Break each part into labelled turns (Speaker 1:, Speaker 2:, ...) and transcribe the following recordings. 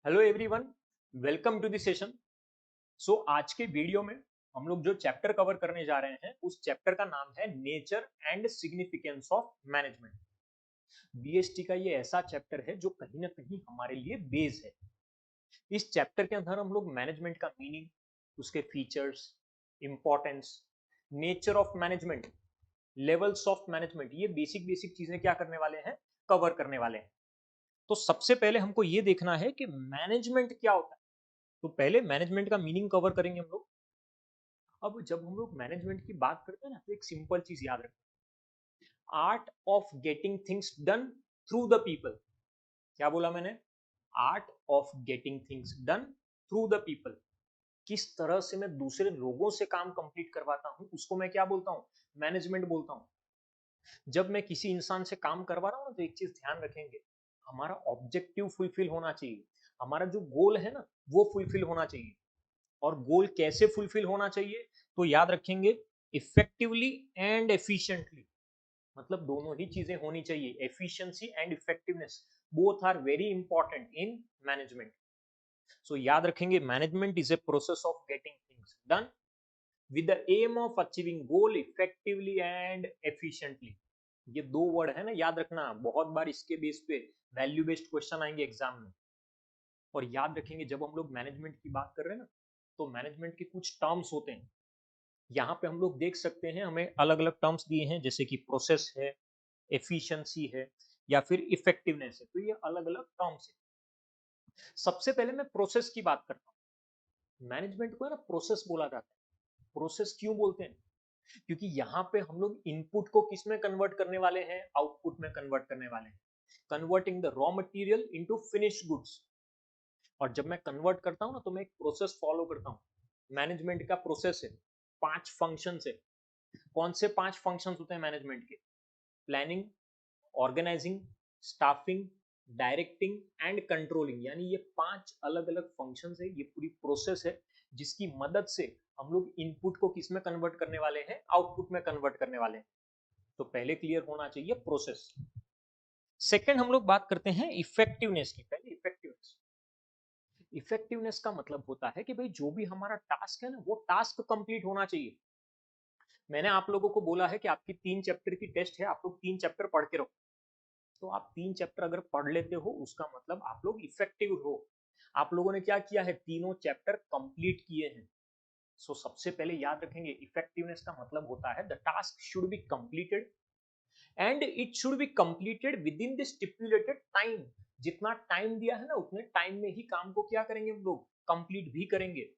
Speaker 1: Hello everyone, welcome to the session. So आज के video में हम लोग जो चैप्टर कवर करने जा रहे हैं उस चैप्टर का नाम है nature and significance of management. BST का ये ऐसा चैप्टर है जो कहीं ना कहीं हमारे लिए बेस है। इस चैप्टर के अंदर हम लोग मैनेजमेंट का मीनिंग, उसके features, importance, nature of management, levels of management, ये बेसिक बेसिक चीजें क्या करने वाले हैं, कवर करने वाले हैं। तो सबसे पहले हमको ये देखना है कि मैनेजमेंट क्या होता है। तो पहले मैनेजमेंट का मीनिंग कवर करेंगे हम लोग। अब जब हम लोग मैनेजमेंट की बात करते हैं ना, तो एक सिंपल चीज याद रखें, art of getting things done through the people. क्या बोला मैंने? Art of getting things done through the people. किस तरह से मैं दूसरे लोगों से काम कंप्लीट करवाता हूं, उसको मैं क्या बोलता हूं? मैनेजमेंट बोलता हूं। जब मैं किसी इंसान से काम करवा रहा हूं ना, तो एक चीज ध्यान रखेंगे, हमारा ऑब्जेक्टिव फुलफिल होना चाहिए, हमारा जो गोल है ना वो फुलफिल होना चाहिए। और गोल कैसे फुलफिल होना चाहिए? तो याद रखेंगे, इफेक्टिवली एंड एफिशिएंटली। मतलब दोनों ही चीजें होनी चाहिए, efficiency and effectiveness, both are very important in management. So याद रखेंगे, management is a process of getting things done with the aim of achieving goal effectively and efficiently. ये दो वर्ड है ना, याद रखना, बहुत बार इसके बेस पे वैल्यू बेस्ड क्वेश्चन आएंगे एग्जाम में। और याद रखेंगे, जब हम लोग मैनेजमेंट की बात कर रहे हैं ना, तो मैनेजमेंट के कुछ टर्म्स होते हैं। यहाँ पे हम लोग देख सकते हैं, हमें अलग अलग टर्म्स दिए हैं, जैसे कि प्रोसेस है, एफिशिएंसी है, या फिर इफेक्टिवनेस है। तो ये अलग अलग टर्म्स है। सबसे पहले मैं प्रोसेस की बात करता हूँ। मैनेजमेंट को है ना प्रोसेस बोला जाता है। प्रोसेस क्यों बोलते हैं? क्योंकि यहाँ पे हम लोग इनपुट को किस में कन्वर्ट करने वाले हैं? आउटपुट में कन्वर्ट करने वाले हैं। Converting the raw material into finished goods. और जब मैं कन्वर्ट करता हूँ ना, तो मैं एक प्रोसेस फॉलो करता हूँ। मैनेजमेंट का प्रोसेस है, 5 फंक्शन है। कौन से 5 फंक्शन होते हैं मैनेजमेंट के? Planning, organising, staffing, directing and controlling. यानी ये 5 अलग अलग फंक्शन है, ये पूरी प्रोसेस है जिसकी मदद से हम लोग इनपुट को किस में कन्वर्ट करने वाले हैं? आउटपुट में कन्वर्ट करने वाले हैं। तो पहले क्लियर होना चाहिए प्रोसेस। सेकेंड हम लोग बात करते हैं इफेक्टिवनेस की। पहले इफेक्टिवनेस। इफेक्टिवनेस का मतलब होता है कि भाई जो भी हमारा टास्क है ना, वो टास्क कंप्लीट होना चाहिए। मैंने आप लोगों को बोला है कि आपकी 3 चैप्टर की टेस्ट है, आप लोग 3 चैप्टर पढ़ के रहो। तो आप 3 चैप्टर अगर पढ़ लेते हो, उसका मतलब आप लोग इफेक्टिव हो। आप लोगों ने क्या किया है? तीनों चैप्टर कंप्लीट किए हैं। सो सबसे पहले याद रखेंगे, इफेक्टिवनेस का मतलब होता है the task should be completed and it should be completed with in the stipulated time. जितना टाइम दिया है ना, उतने टाइम में ही काम को क्या करेंगे हम लोग? कंप्लीट भी करेंगे।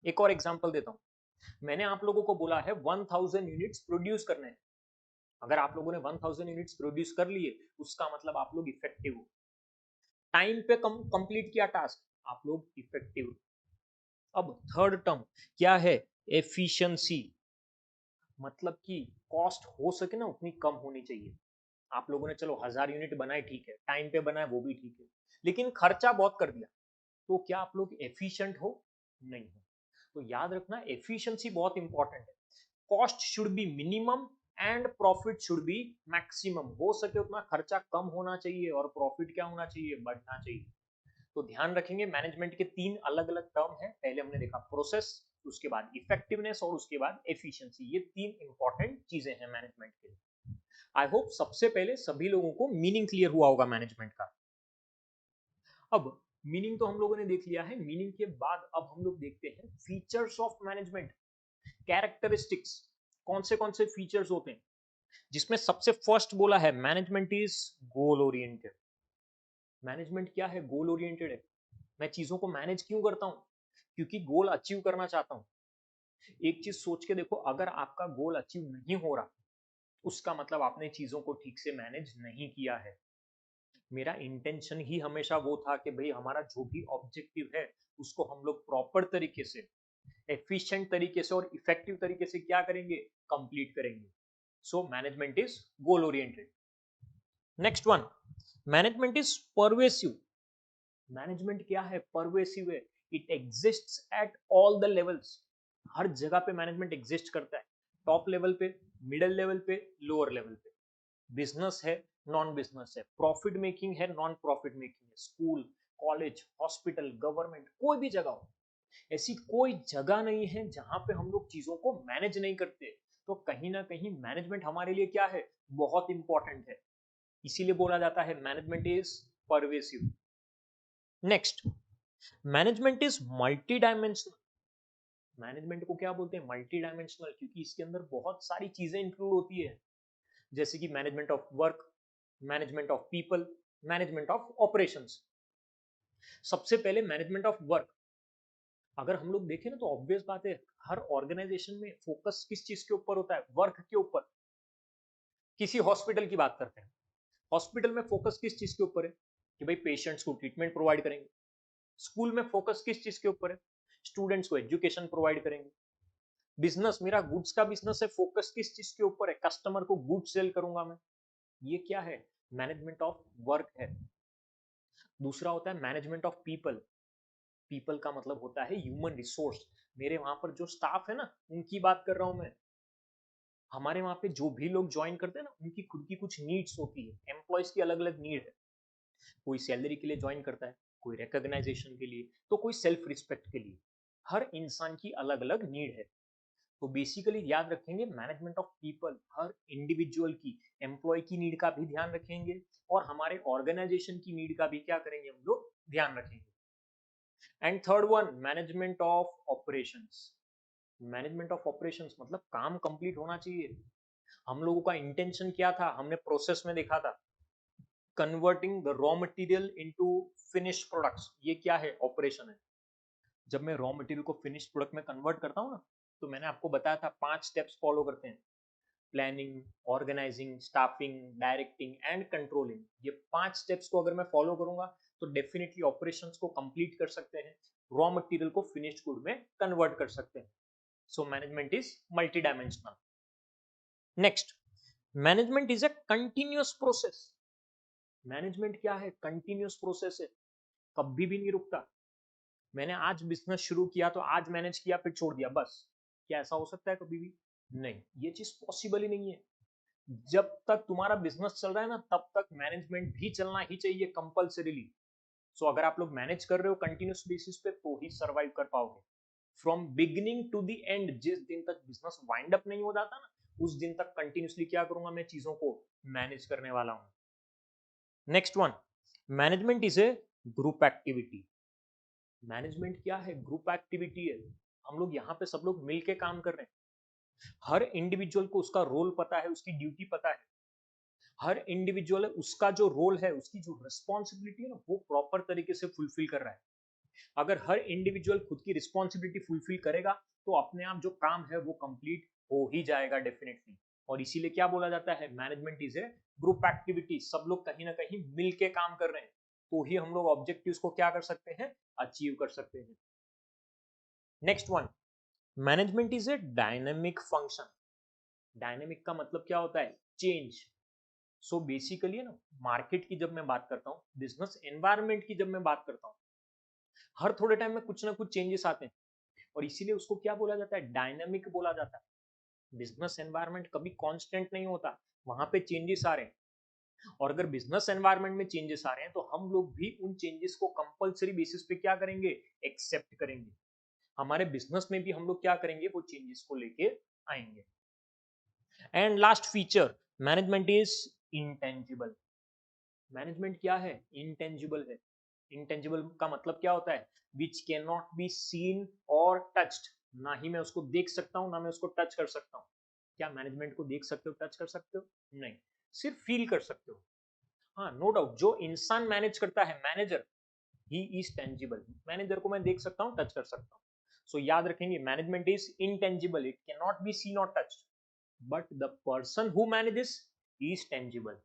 Speaker 1: एक और एग्जांपल देता हूं। मैंने आप लोगों को बोला है 1000 यूनिट्स प्रोड्यूस करने हैं। अगर आप लोगों ने 1000 यूनिट्स प्रोड्यूस कर लिए, उसका मतलब आप लोग इफेक्टिव हो। टाइम पे कंप्लीट किया टास्क, आप लोग इफेक्टिव हो। अब थर्ड टर्म क्या है? एफिशिएंसी। मतलब कि कॉस्ट हो सके ना उतनी कम होनी चाहिए। आप लोगों ने चलो 1000 यूनिट बनाए, ठीक है, टाइम पे बनाए वो भी ठीक है, लेकिन खर्चा बहुत कर दिया। तो क्या आप लोग एफिशिएंट हो? नहीं हो। तो याद रखना, एफिशिएंसी बहुत इंपॉर्टेंट है। Cost should be minimum and profit should be maximum. हो सके उतना खर्चा कम होना चाहिए और प्रॉफिट क्या होना चाहिए? बढ़ना चाहिए। तो ध्यान रखेंगे, मैनेजमेंट के 3 अलग अलग टर्म हैं। पहले हमने देखा प्रोसेस, उसके बाद इफेक्टिवनेस और उसके बाद एफिशिएंसी। ये 3 इंपॉर्टेंट चीजें हैं मैनेजमेंट के लिए। आई होप सबसे पहले सभी लोगों को मीनिंग क्लियर हुआ होगा मैनेजमेंट का। अब मीनिंग तो हम लोगों ने देख लिया है। मीनिंग के बाद अब हम लोग देखते हैं फीचर्स ऑफ मैनेजमेंट, कैरेक्टरिस्टिक्स। कौन से फीचर्स होते हैं? जिसमें सबसे फर्स्ट बोला है management is goal oriented. Management क्या है? गोल ओरिएंटेड है। मैं चीजों को मैनेज क्यों करता हूं? क्योंकि गोल अचीव करना चाहता हूं। एक चीज सोच के देखो, अगर आपका गोल अचीव नहीं हो रहा, उसका मतलब आपने चीजों को ठीक से मैनेज नहीं किया है। मेरा इंटेंशन ही हमेशा वो था कि भाई हमारा जो भी ऑब्जेक्टिव है, उसको हम लोग प्रॉपर तरीके से, एफिशिएंट तरीके से और इफेक्टिव तरीके से क्या करेंगे? कंप्लीट करेंगे। So management is goal oriented. Next one, management is pervasive. Management क्या है? परवेसिव है। It exists at all the levels. हर जगह पे मैनेजमेंट एग्जिस्ट करता है। टॉप लेवल पे, मिडिल लेवल पे, लोअर लेवल पे। बिजनेस है, नॉन बिजनेस है, प्रॉफिट मेकिंग है, नॉन प्रॉफिट मेकिंग है, स्कूल, कॉलेज, हॉस्पिटल, गवर्नमेंट, कोई भी जगह हो, ऐसी कोई जगह नहीं है जहां पे हम लोग चीजों को मैनेज नहीं करते। तो कहीं ना कहीं मैनेजमेंट हमारे लिए क्या है, बहुत इंपॉर्टेंट है। इसीलिए बोला जाता है management is pervasive. Next, management is multi dimensional. Management को क्या बोलते हैं, मल्टी डायमेंशनल, क्योंकि इसके अंदर बहुत सारी चीजें इंक्लूड होती है, जैसे कि management of work, management of people, management of operations. सबसे पहले मैनेजमेंट ऑफ वर्क। अगर हम लोग देखें ना तो ऑब्वियस बात है, हर ऑर्गेनाइजेशन में फोकस किस चीज के ऊपर होता है, वर्क के ऊपर। किसी हॉस्पिटल की बात करते हैं, हॉस्पिटल में फोकस किस चीज के ऊपर है, कि भाई पेशेंट्स को ट्रीटमेंट प्रोवाइड करेंगे। स्कूल में फोकस किस चीज के ऊपर है, स्टूडेंट्स को एजुकेशन प्रोवाइड करेंगे। बिजनेस, मेरा गुड्स का बिजनेस है, फोकस किस चीज के ऊपर है, कस्टमर को गुड्स सेल करूंगा मैं। ये क्या है, मैनेजमेंट ऑफ वर्क है। दूसरा होता है मैनेजमेंट ऑफ पीपल। पीपल का मतलब होता है ह्यूमन रिसोर्स। मेरे वहां पर जो स्टाफ है ना, उनकी बात कर रहा हूं मैं। हमारे वहां पे जो भी लोग ज्वाइन करते हैं ना, उनकी खुद की कुछ नीड्स होती है, एम्प्लॉयज की अलग अलग नीड है। कोई सैलरी के लिए ज्वाइन करता है, कोई रिकॉग्नाइजेशन के लिए, तो कोई सेल्फ रिस्पेक्ट के लिए। हर इंसान की अलग अलग नीड है। तो बेसिकली याद रखेंगे management of people, her individual की, एम्प्लॉय की नीड का भी ध्यान रखेंगे, और हमारे ऑर्गेनाइजेशन की नीड का भी क्या करेंगे हम लोग, ध्यान रखेंगे। And third one, management of operations. Management of operations मतलब काम कंप्लीट होना चाहिए। हम लोगों का इंटेंशन क्या था, हमने प्रोसेस में देखा था, converting the raw material into finish products. ये क्या है, ऑपरेशन है। जब मैं रॉ मटेरियल को फिनिश प्रोडक्ट में कन्वर्ट करता हूँ ना, तो मैंने आपको बताया था 5 स्टेप्स फॉलो करते हैं, planning, organising, staffing, directing and controlling. ये 5 स्टेप्स को अगर मैं फॉलो करूंगा तो डेफिनेटली ऑपरेशंस को कंप्लीट कर सकते हैं, रॉ मटेरियल को फिनिश्ड गुड में कन्वर्ट कर सकते हैं। सो management is multi dimensional. Next, management is a continuous process. Management क्या है, कंटिन्यूअस प्रोसेस है, कभी भी नहीं रुकता। मैंने आज बिजनेस शुरू किया तो आज मैनेज किया फिर छोड़ दिया बस, क्या ऐसा हो सकता है कभी भी, नहीं, ये चीज पॉसिबल ही नहीं है। जब तक तुम्हारा बिजनेस चल रहा है ना, तब तक मैनेजमेंट भी चलना ही चाहिए कंपल्सरीली। सो अगर आप लोग मैनेज कर रहे हो कंटिन्यूस बेसिस पे, तो ही सर्वाइव कर पाओगे। From beginning to the end, जिस दिन तक बिजनेस वाइंड अप नहीं हो जाता ना, उस दिन तक कंटिन्यूसली क्या करूंगा मैं, चीजों को मैनेज करने वाला हूं। Next one, management is A group activity. Management क्या है, ग्रुप एक्टिविटी है। हम लोग यहाँ पे सब लोग मिलके काम कर रहे हैं। हर इंडिविजुअल को उसका रोल पता है, उसकी ड्यूटी पता है। हर इंडिविजुअल है, उसका जो रोल है, उसकी जो रिस्पॉन्सिबिलिटी है ना, वो प्रॉपर तरीके से फुलफिल कर रहा है। अगर हर इंडिविजुअल खुद की रिस्पॉन्सिबिलिटी फुलफिल करेगा, तो अपने आप जो काम है वो कंप्लीट हो ही जाएगा डेफिनेटली। और इसीलिए क्या बोला जाता है, management is A group activity. सब लोग कहीं ना कहीं मिलके काम कर रहे हैं, तो ही हम लोग ऑब्जेक्टिव्स को क्या कर सकते हैं, अचीव कर सकते हैं। Next one, management is A dynamic function. Dynamic का मतलब क्या होता है, चेंज। सो बेसिकली ना, मार्केट की जब मैं बात करता हूँ, बिजनेस एनवायरनमेंट की जब मैं बात करता हूँ, हर थोड़े टाइम में कुछ ना कुछ चेंजेस आते हैं, और इसीलिए उसको क्या बोला जाता है, डायनामिक बोला जाता है। बिजनेस एनवायरनमेंट कभी कांस्टेंट नहीं होता, वहां पे चेंजेस आ रहे हैं। और अगर बिजनेस एनवायरनमेंट में चेंजेस आ रहे हैं, तो हम लोग भी उन चेंजेस को कंपलसरी बेसिस पे क्या करेंगे, एक्सेप्ट करेंगे। हमारे बिजनेस में भी हम लोग क्या करेंगे, वो चेंजेस को लेके आएंगे। And last feature, management is intangible. Management क्या है, इंटेंजिबल है। इंटेंजिबल का मतलब क्या होता है, which can not be seen और टच्ड। ना ही मैं उसको देख सकता हूं, ना मैं उसको टच कर सकता हूं। क्या मैनेजमेंट को देख सकते हो, टच कर सकते हो, नहीं, सिर्फ फील कर सकते हो। हाँ, नो डाउट, जो इंसान मैनेज करता है, manager, he is tangible. Manager को मैं देख सकता हूँ, टच कर सकता हूँ। सो याद रखेंगे, management is intangible, it can not be seen और touch, but the person who manages is tangible.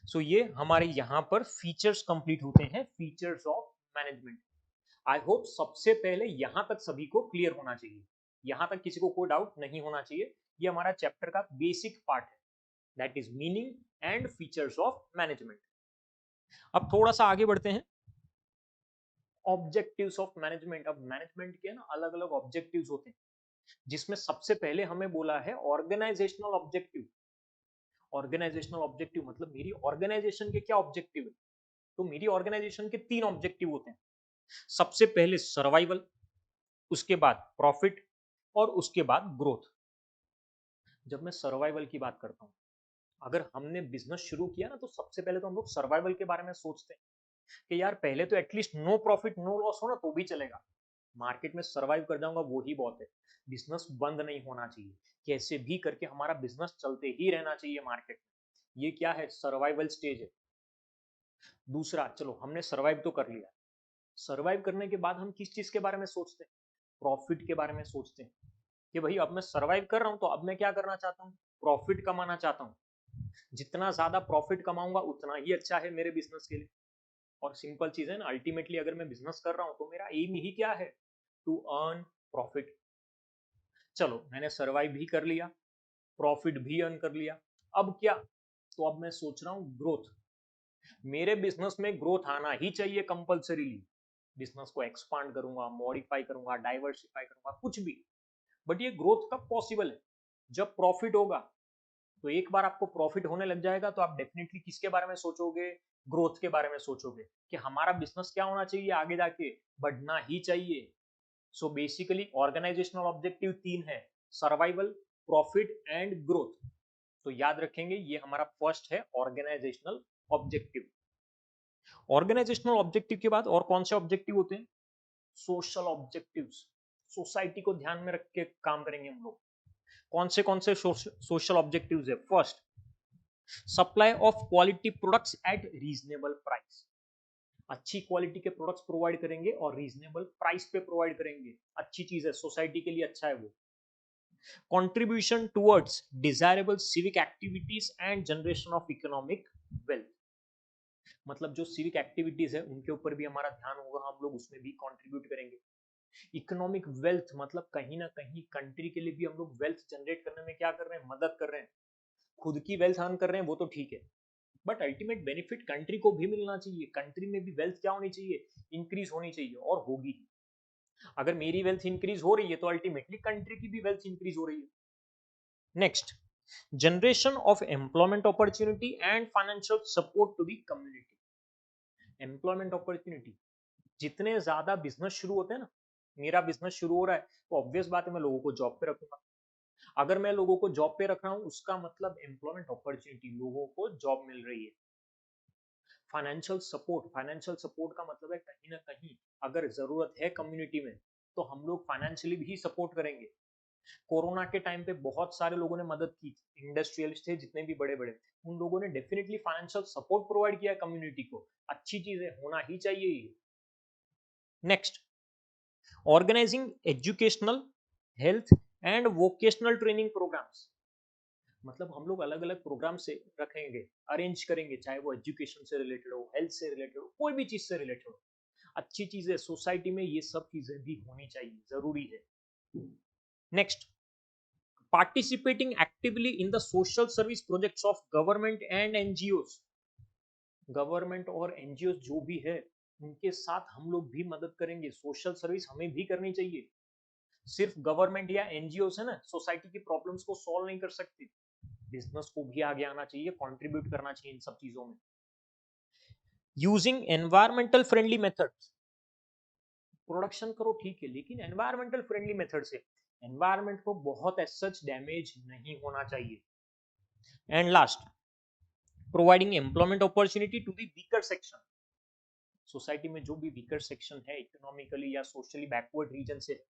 Speaker 1: So ये हमारे यहाँ पर फीचर्स कंप्लीट होते हैं, features of management. I hope सबसे पहले यहाँ तक सभी को क्लियर होना चाहिए, यहाँ तक किसी को कोई डाउट नहीं होना चाहिए। ये हमारा चैप्टर का बेसिक पार्ट है, that is meaning and features of management. अब थोड़ा सा आगे बढ़ते हैं, ऑब्जेक्टिव्स ऑफ मैनेजमेंट। अब मैनेजमेंट के ना अलग अलग ऑब्जेक्टिव्स होते हैं, जिसमें सबसे पहले हमें बोला है ऑर्गेनाइजेशनल ऑब्जेक्टिव। ऑर्गेनाइजेशनल ऑब्जेक्टिव मतलब मेरी ऑर्गेनाइजेशन के क्या ऑब्जेक्टिव है। तो मेरी ऑर्गेनाइजेशन के 3 ऑब्जेक्टिव होते हैं। सबसे पहले सर्वाइवल, उसके बाद प्रॉफिट और उसके बाद ग्रोथ। जब मैं सर्वाइवल की बात करता हूँ, अगर हमने बिजनेस शुरू किया ना, तो सबसे पहले तो हम लोग सर्वाइवल के बारे में सोचते हैं कि यार पहले तो at least no profit no loss हो ना तो भी चलेगा, मार्केट में सर्वाइव कर जाऊंगा वो ही बहुत है। बिजनेस बंद नहीं होना चाहिए, कैसे भी करके हमारा बिजनेस चलते ही रहना चाहिए मार्केट में। ये क्या है, सर्वाइवल स्टेज है। दूसरा, चलो हमने सर्वाइव तो कर लिया, सर्वाइव करने के बाद हम किस चीज के बारे में सोचते हैं, प्रॉफिट के बारे में सोचते हैं कि भाई अब मैं सर्वाइव कर रहा हूं तो अब मैं क्या करना चाहता हूँ, प्रॉफिट कमाना चाहता हूँ। जितना ज्यादा प्रॉफिट कमाऊंगा उतना ही अच्छा है मेरे बिजनेस के लिए। और सिंपल चीज है ना, अल्टीमेटली अगर मैं बिजनेस कर रहा हूं तो मेरा एम ही क्या है, टू अर्न प्रॉफिट। चलो मैंने सर्वाइव भी कर लिया, प्रॉफिट भी अर्न कर लिया, अब क्या, तो अब मैं सोच रहा हूँ ग्रोथ। मेरे बिजनेस में ग्रोथ आना ही चाहिए कंपल्सरीली। बिजनेस को एक्सपांड करूंगा, मॉडिफाई करूंगा, डाइवर्सिफाई करूंगा, कुछ भी। बट ये ग्रोथ कब पॉसिबल है, जब प्रॉफिट होगा। तो एक बार आपको प्रॉफिट होने लग जाएगा तो आप डेफिनेटली किसके बारे में सोचोगे, ग्रोथ के बारे में सोचोगे कि हमारा बिजनेस क्या होना चाहिए, आगे जाके बढ़ना ही चाहिए। सो बेसिकली ऑर्गेनाइजेशनल ऑब्जेक्टिव 3 है, सर्वाइवल, प्रॉफिट एंड ग्रोथ। तो याद रखेंगे ये हमारा फर्स्ट है ऑर्गेनाइजेशनल ऑब्जेक्टिव। ऑर्गेनाइजेशनल ऑब्जेक्टिव के बाद और कौन से ऑब्जेक्टिव होते हैं, सोशल ऑब्जेक्टिव्स। सोसाइटी को ध्यान में रख के काम करेंगे हम लोग। कौन से सोशल ऑब्जेक्टिव्स है, first supply of quality products at reasonable price. अच्छी क्वालिटी के प्रोडक्ट्स प्रोवाइड करेंगे और रीजनेबल प्राइस पे प्रोवाइड करेंगे, अच्छी चीज है, सोसाइटी के लिए अच्छा है वो। Contribution towards desirable civic activities and generation of economic wealth. मतलब जो सिविक एक्टिविटीज है उनके ऊपर भी हमारा ध्यान होगा, हम लोग उसमें भी कंट्रीब्यूट करेंगे। इकोनॉमिक वेल्थ मतलब कहीं ना कहीं कंट्री के लिए भी हम लोग वेल्थ जनरेट करने में क्या कर रहे हैं, मदद कर रहे हैं। खुद की वेल्थ अर्न कर रहे हैं वो तो ठीक है, बट अल्टीमेट बेनिफिट कंट्री को भी मिलना चाहिए। कंट्री में भी वेल्थ क्या होनी चाहिए, इंक्रीज होनी चाहिए, और होगी। अगर मेरी वेल्थ इंक्रीज हो रही है तो अल्टीमेटली कंट्री की भी वेल्थ इंक्रीज हो रही है। Next, generation of employment opportunity and financial support to the community. Employment opportunity, जितने ज्यादा बिजनेस शुरू होते हैं ना, मेरा बिजनेस शुरू हो रहा है तो ऑब्वियस बात है मैं लोगों को जॉब पे रखूंगा। अगर मैं लोगों को जॉब पे रख रहा हूं उसका मतलब एम्प्लॉयमेंट अपॉर्चुनिटी, लोगों को जॉब मिल रही है। फाइनेंशियल सपोर्ट का मतलब है कहीं ना कहीं अगर जरूरत है कम्युनिटी में तो हम लोग फाइनेंशियली भी सपोर्ट करेंगे। कोरोना के टाइम पे बहुत सारे लोगों ने मदद की, इंडस्ट्रियलिस्ट थे जितने भी बड़े बड़े, उन लोगों ने डेफिनेटली फाइनेंशियल सपोर्ट प्रोवाइड किया कम्युनिटी को। अच्छी चीज है, होना ही चाहिए ये। Next, organising educational, health and vocational training programmes. मतलब हम लोग अलग अलग प्रोग्राम से रखेंगे, अरेंज करेंगे, चाहे वो एजुकेशन से रिलेटेड हो, हेल्थ से रिलेटेड हो, कोई भी चीज से रिलेटेड हो। अच्छी चीज है, सोसाइटी में ये सब चीजें भी होनी चाहिए, जरूरी है। Next, participating actively in the social service projects of government and NGOs. Government और एनजीओ जो भी है उनके साथ हम लोग भी मदद करेंगे, सोशल सर्विस हमें भी करनी चाहिए। सिर्फ गवर्नमेंट या एनजीओ से ना सोसाइटी की प्रॉब्लम्स को सॉल्व नहीं कर सकती, बिजनेस को भी आगे आना चाहिए, कंट्रीब्यूट करना चाहिए इन सब चीजों में। Using environmental friendly methods, production करो ठीक है लेकिन एनवायरमेंटल फ्रेंडली मेथड से, एनवायरमेंट को बहुत एज सच डैमेज नहीं होना चाहिए। And last, providing employment opportunity to the weaker section. Society में जो भी वीकर सेक्शन है, इकोनॉमिकली या सोशली बैकवर्ड रीजन से,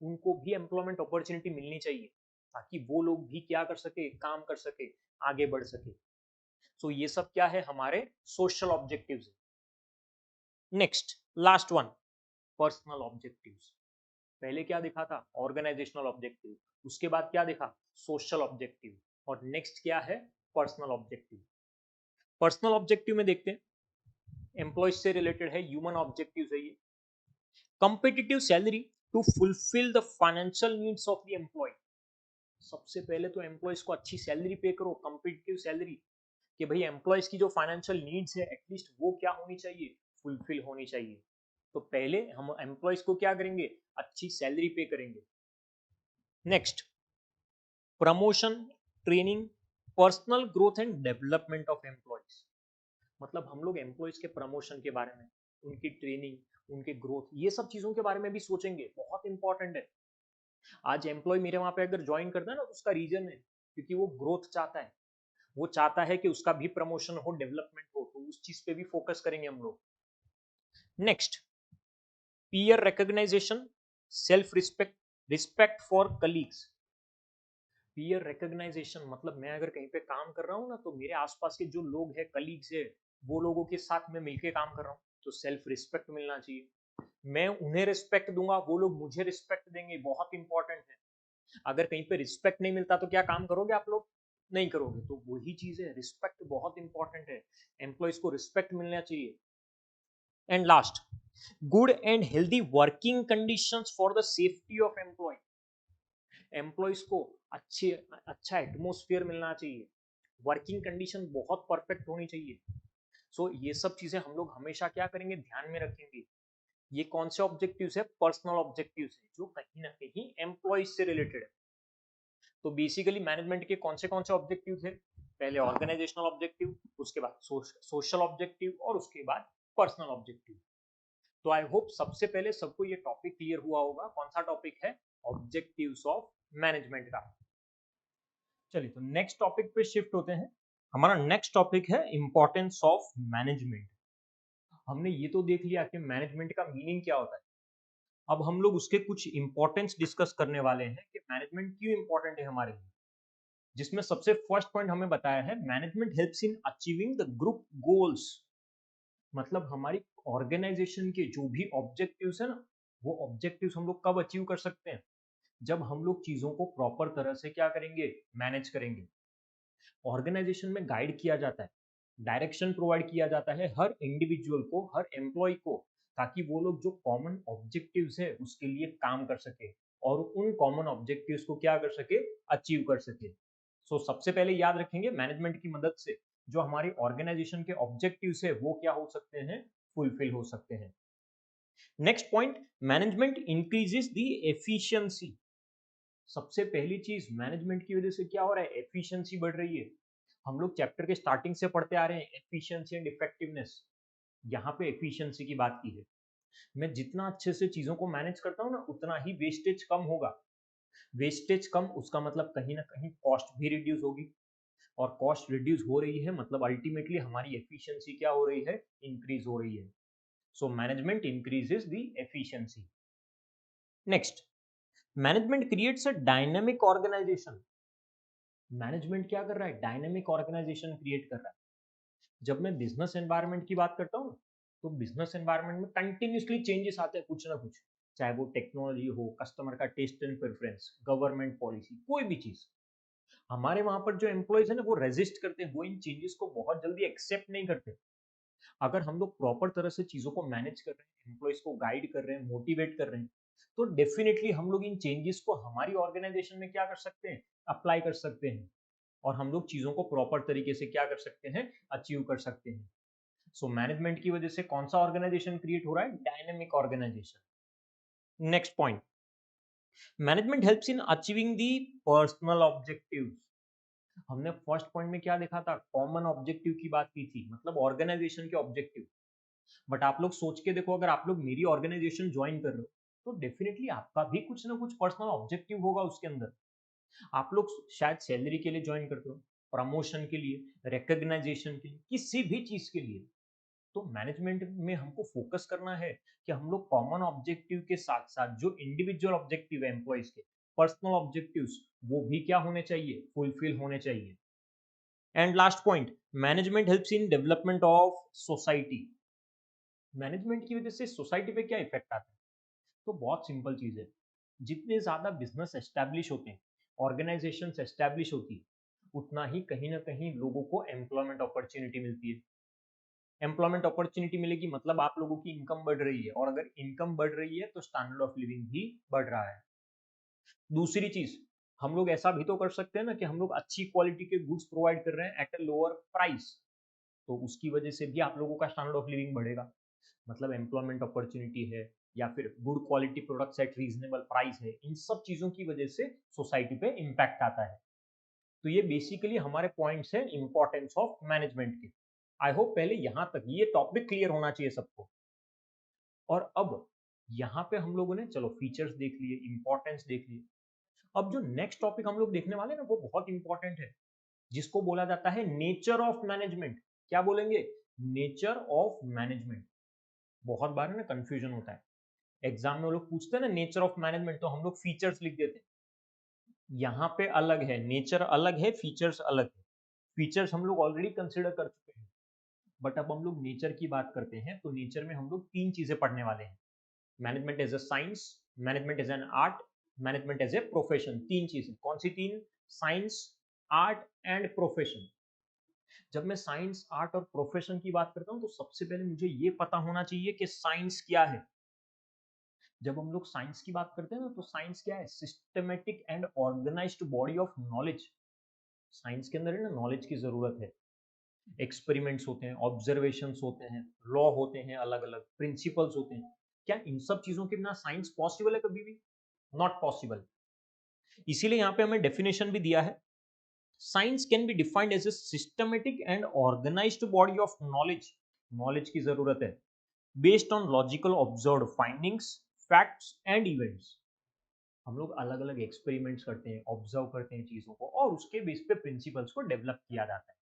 Speaker 1: उनको भी एम्प्लॉयमेंट अपॉर्चुनिटी मिलनी चाहिए ताकि वो लोग भी क्या कर सके, काम कर सके, आगे बढ़ सके। सो ये सब क्या है, हमारे social objectives. Next, last one, personal objectives. पहले क्या दिखा था, ऑर्गेनाइजेशनल ऑब्जेक्टिव, उसके बाद क्या दिखा, सोशल ऑब्जेक्टिव, और नेक्स्ट क्या है, पर्सनल ऑब्जेक्टिव। पर्सनल ऑब्जेक्टिव में देखते हैं, एम्प्लॉयज से रिलेटेड है, ह्यूमन ऑब्जेक्टिव है ये। Competitive salary to fulfil the financial needs of the employ. सबसे पहले तो एम्प्लॉयज को अच्छी सैलरी पे करो, कंपिटिटिव सैलरी, कि भाई एम्प्लॉयज की जो फाइनेंशियल नीड्स है एटलीस्ट वो क्या होनी चाहिए, फुलफिल होनी चाहिए। तो पहले हम एम्प्लॉयज को क्या करेंगे, अच्छी सैलरी पे करेंगे। Next, promotion, training, personal growth and development of employees. मतलब हम लोग एम्प्लॉयज के प्रमोशन के बारे में, उनकी ट्रेनिंग, उनके ग्रोथ, ये सब चीजों के बारे में भी सोचेंगे, बहुत इंपॉर्टेंट है। आज एम्प्लॉय मेरे वहां पे अगर ज्वाइन करता है ना, तो उसका रीजन है क्योंकि वो ग्रोथ चाहता है, वो चाहता है कि उसका भी प्रमोशन हो, डेवलपमेंट हो, तो उस चीज पे भी फोकस करेंगे हम लोग। Next, peer recognization, self respect, respect for colleagues. Peer recognization मतलब मैं अगर कहीं पे काम कर रहा हूँ ना, तो मेरे आसपास के जो लोग हैं, कलीग्स है, वो लोगों के साथ मैं मिलके काम कर रहा हूँ, तो सेल्फ रिस्पेक्ट मिलना चाहिए। मैं उन्हें रिस्पेक्ट दूंगा, वो लोग मुझे रिस्पेक्ट देंगे, बहुत इंपॉर्टेंट है। अगर कहीं पे रिस्पेक्ट नहीं मिलता तो क्या काम करोगे आप लोग? नहीं करोगे। तो वही चीज है, रिस्पेक्ट बहुत इंपॉर्टेंट है, एम्प्लॉयज को रिस्पेक्ट मिलना चाहिए। And last, good and healthy working conditions for the safety of employ. Employees को अच्छा एटमोस्फियर मिलना चाहिए, वर्किंग कंडीशन बहुत परफेक्ट होनी चाहिए। सो ये सब चीजें हम लोग हमेशा क्या करेंगे, ध्यान में रखेंगे। ये कौन से ऑब्जेक्टिव्स है? पर्सनल ऑब्जेक्टिव्स है, जो कहीं ना कहीं एम्प्लॉयज से रिलेटेड है। तो बेसिकली मैनेजमेंट के कौन से ऑब्जेक्टिव थे? पहले ऑर्गेनाइजेशनल ऑब्जेक्टिव, उसके बाद सोशल ऑब्जेक्टिव, और उसके बाद पर्सनल ऑब्जेक्टिव। तो आई होप सबसे पहले सबको ये टॉपिक क्लियर हुआ होगा। कौन सा टॉपिक है? ऑब्जेक्टिव्स ऑफ मैनेजमेंट का। चलिए, तो नेक्स्ट टॉपिक पे शिफ्ट होते हैं। हमारा नेक्स्ट टॉपिक है इंपॉर्टेंस ऑफ मैनेजमेंट। हमने ये तो देख लिया कि मैनेजमेंट का मीनिंग क्या होता है। अब हम लोग उसके कुछ इंपॉर्टेंस डिस्कस करने वाले हैं कि मैनेजमेंट क्यों इंपॉर्टेंट है हमारे लिए। जिसमें सबसे फर्स्ट पॉइंट हमें बताया है, management helps in achieving the group goals. मतलब हमारी ऑर्गेनाइजेशन के जो भी ऑब्जेक्टिव्स है ना, वो ऑब्जेक्टिव्स हम लोग कब अचीव कर सकते हैं? जब हम लोग चीजों को प्रॉपर तरह से क्या करेंगे, मैनेज करेंगे। ऑर्गेनाइजेशन में गाइड किया जाता है, डायरेक्शन प्रोवाइड किया जाता है हर इंडिविजुअल को, हर एम्प्लॉय को, ताकि वो लोग जो कॉमन ऑब्जेक्टिव्स है उसके लिए काम कर सके, और उन कॉमन ऑब्जेक्टिव्स को क्या कर सके, अचीव कर सके। सो सबसे पहले याद रखेंगे, मैनेजमेंट की मदद से जो हमारी ऑर्गेनाइजेशन के ऑब्जेक्टिव्स है वो क्या हो सकते हैं, फुलफिल हो सकते हैं। Next point, management increases the efficiency. सबसे पहली चीज, मैनेजमेंट की वजह से क्या हो रहा है, एफिशिएंसी बढ़ रही है। हम लोग चैप्टर के स्टार्टिंग से पढ़ते आ रहे हैं, एफिशिएंसी एंड इफेक्टिवनेस। यहाँ पे एफिशिएंसी की बात की है। मैं जितना अच्छे से चीजों को मैनेज करता हूँ ना, उतना ही वेस्टेज कम होगा। वेस्टेज कम, उसका मतलब कहीं ना कहीं कॉस्ट भी रिड्यूस होगी, और कॉस्ट रिड्यूस हो रही है मतलब अल्टीमेटली हमारी एफिशिएंसी क्या हो रही है, इंक्रीज हो रही है। So management increases the efficiency. Next, management creates a dynamic organisation. Management क्या कर रहा है, डायनेमिक ऑर्गेनाइजेशन क्रिएट कर रहा है। जब मैं बिजनेस एनवायरनमेंट की बात करता हूँ, तो बिजनेस एनवायरनमेंट में कंटिन्यूसली चेंजेस आते हैं, कुछ ना कुछ, चाहे वो टेक्नोलॉजी हो, कस्टमर का taste and preference, government policy, कोई भी चीज। हमारे वहां पर जो एम्प्लॉयज है ना, वो रेजिस्ट करते हैं, वो इन चेंजेस को बहुत जल्दी एक्सेप्ट नहीं करते। अगर हम लोग प्रॉपर तरह से चीजों को मैनेज कर रहे हैं, एम्प्लॉयज को गाइड कर रहे हैं, मोटिवेट कर रहे हैं, तो डेफिनेटली हम लोग इन चेंजेस को हमारी ऑर्गेनाइजेशन में क्या कर सकते हैं, अप्लाई कर सकते हैं, और हम लोग चीजों को प्रॉपर तरीके से क्या कर सकते हैं, अचीव कर सकते हैं। सो मैनेजमेंट की वजह से कौन सा ऑर्गेनाइजेशन क्रिएट हो रहा है, dynamic organisation. Next point, management helps in achieving the personal objectives. हमने फर्स्ट पॉइंट में क्या देखा था, कॉमन ऑब्जेक्टिव की बात की थी, मतलब ऑर्गेनाइजेशन के ऑब्जेक्टिव। बट आप लोग सोच के देखो, अगर आप लोग मेरी ऑर्गेनाइजेशन ज्वाइन कर रहे हो, तो डेफिनेटली आपका भी कुछ ना कुछ पर्सनल ऑब्जेक्टिव होगा उसके अंदर। आप लोग शायद सैलरी के लिए ज्वाइन करते हो, प्रमोशन के लिए, रिकग्नाइजेशन के लिए, किसी भी चीज के लिए। तो मैनेजमेंट में हमको फोकस करना है कि हम लोग कॉमन ऑब्जेक्टिव के साथ साथ जो इंडिविजुअल ऑब्जेक्टिव है एम्प्लॉयज के, पर्सनल ऑब्जेक्टिव्स, वो भी क्या होने चाहिए, फुलफिल होने चाहिए। And last point, management helps in development of society. Management की वजह से सोसाइटी पे क्या इफेक्ट आता है? तो बहुत सिंपल चीज है, जितने ज्यादा बिजनेस एस्टैब्लिश होते हैं, ऑर्गेनाइजेशन एस्टैब्लिश होती है, उतना ही कहीं ना कहीं लोगों को एम्प्लॉयमेंट अपॉर्चुनिटी मिलती है। एम्प्लॉयमेंट अपॉर्चुनिटी मिलेगी मतलब आप लोगों की इनकम बढ़ रही है, और अगर इनकम बढ़ रही है तो स्टैंडर्ड ऑफ लिविंग भी बढ़ रहा है। दूसरी चीज, हम लोग ऐसा भी तो कर सकते हैं ना कि हम लोग अच्छी क्वालिटी के गुड्स प्रोवाइड कर रहे हैं एट अ लोअर प्राइस, तो उसकी वजह से भी आप लोगों का स्टैंडर्ड ऑफ लिविंग बढ़ेगा। मतलब एम्प्लॉयमेंट अपॉर्चुनिटी है, या फिर good quality products at reasonable price है, इन सब चीजों की वजह से सोसाइटी पे इम्पैक्ट आता है। तो ये बेसिकली हमारे पॉइंट्स हैं इंपॉर्टेंस ऑफ मैनेजमेंट के। आई होप पहले यहां तक ये टॉपिक क्लियर होना चाहिए सबको। और अब यहाँ पे हम लोगों ने चलो फीचर्स देख लिए, इंपॉर्टेंस देख लिए। अब जो नेक्स्ट टॉपिक हम लोग देखने वाले हैं ना वो बहुत इंपॉर्टेंट है, जिसको बोला जाता है नेचर ऑफ मैनेजमेंट। क्या बोलेंगे? Nature of management. बहुत बार है ना कंफ्यूजन होता है, एग्जाम में वो लोग पूछते हैं ना नेचर ऑफ मैनेजमेंट, तो हम लोग फीचर्स लिख देते हैं। यहाँ पे अलग है, नेचर अलग है, फीचर्स अलग है। फीचर्स हम लोग ऑलरेडी कंसिडर कर चुके हैं, बट अब हम लोग नेचर की बात करते हैं। तो नेचर में हम लोग तीन चीजें पढ़ने वाले हैं, management as a science, management as an art, management as a profession. तीन चीजें, कौन सी तीन? Science, art and profession. जब मैं साइंस, आर्ट और प्रोफेशन की बात करता हूं तो सबसे पहले मुझे ये पता होना चाहिए कि साइंस क्या है। जब हम लोग साइंस की बात करते हैं ना तो साइंस क्या है? Systematic and organised body of knowledge. Science के अंदर है ना नॉलेज की जरूरत है। एक्सपेरिमेंट्स होते हैं, ऑब्जर्वेशंस होते हैं, लॉ होते हैं, अलग अलग प्रिंसिपल्स होते हैं। क्या इन सब चीजों के बिना साइंस पॉसिबल है कभी भी? Not possible. इसीलिए यहाँ पे हमें डेफिनेशन भी दिया है, science can be defined as a systematic and organised body of knowledge. Knowledge की जरूरत है based on logical observe findings, facts and events. हम लोग अलग अलग एक्सपेरिमेंट्स करते हैं, ऑब्जर्व करते हैं चीजों को, और उसके बेस पे प्रिंसिपल्स को डेवलप किया जाता है।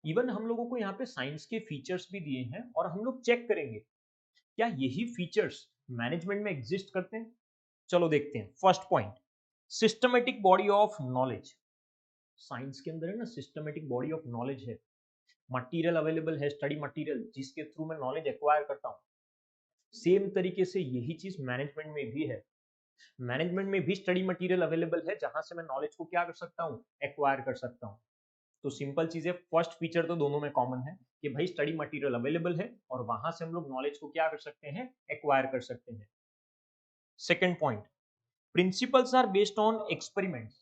Speaker 1: इवन हम लोगों को यहाँ पे साइंस के फीचर्स भी दिए हैं, और हम लोग चेक करेंगे क्या यही फीचर्स मैनेजमेंट में एग्जिस्ट करते हैं। चलो देखते हैं। First point, systematic body of knowledge. Science के अंदर है ना सिस्टमेटिक बॉडी ऑफ नॉलेज है, मटेरियल अवेलेबल है, स्टडी मटेरियल जिसके थ्रू मैं नॉलेज एक्वायर करता हूँ। सेम तरीके से यही चीज मैनेजमेंट में भी है। मैनेजमेंट में भी स्टडी मटेरियल अवेलेबल है जहां से मैं नॉलेज को क्या कर सकता हूँ? एक्वायर कर सकता हूँ। तो सिंपल चीज है, फर्स्ट फीचर तो दोनों में कॉमन है कि भाई स्टडी मटेरियल अवेलेबल है और वहां से हम लोग नॉलेज को क्या कर सकते हैं? एक्वायर कर सकते हैं। Second point, principles are based on experiments.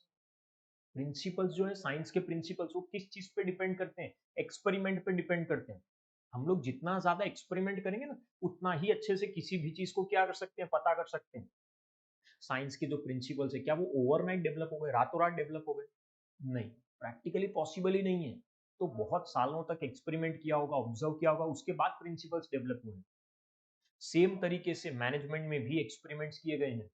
Speaker 1: Principles जो है साइंस के प्रिंसिपल्स, वो किस चीज पे डिपेंड करते हैं? एक्सपेरिमेंट पे डिपेंड करते हैं। हम लोग जितना ज्यादा एक्सपेरिमेंट करेंगे ना उतना ही अच्छे से किसी भी चीज को क्या कर सकते हैं? पता कर सकते हैं। साइंस के जो प्रिंसिपल्स है क्या वो ओवरनाइट डेवलप हो गए, रातों रात डेवलप हो गए? नहीं, प्रैक्टिकली पॉसिबल ही नहीं है। तो बहुत सालों तक एक्सपेरिमेंट किया होगा, ऑब्जर्व किया होगा, उसके बाद प्रिंसिपल्स डेवलप हुए। सेम तरीके से मैनेजमेंट में भी एक्सपेरिमेंट्स किए गए हैं।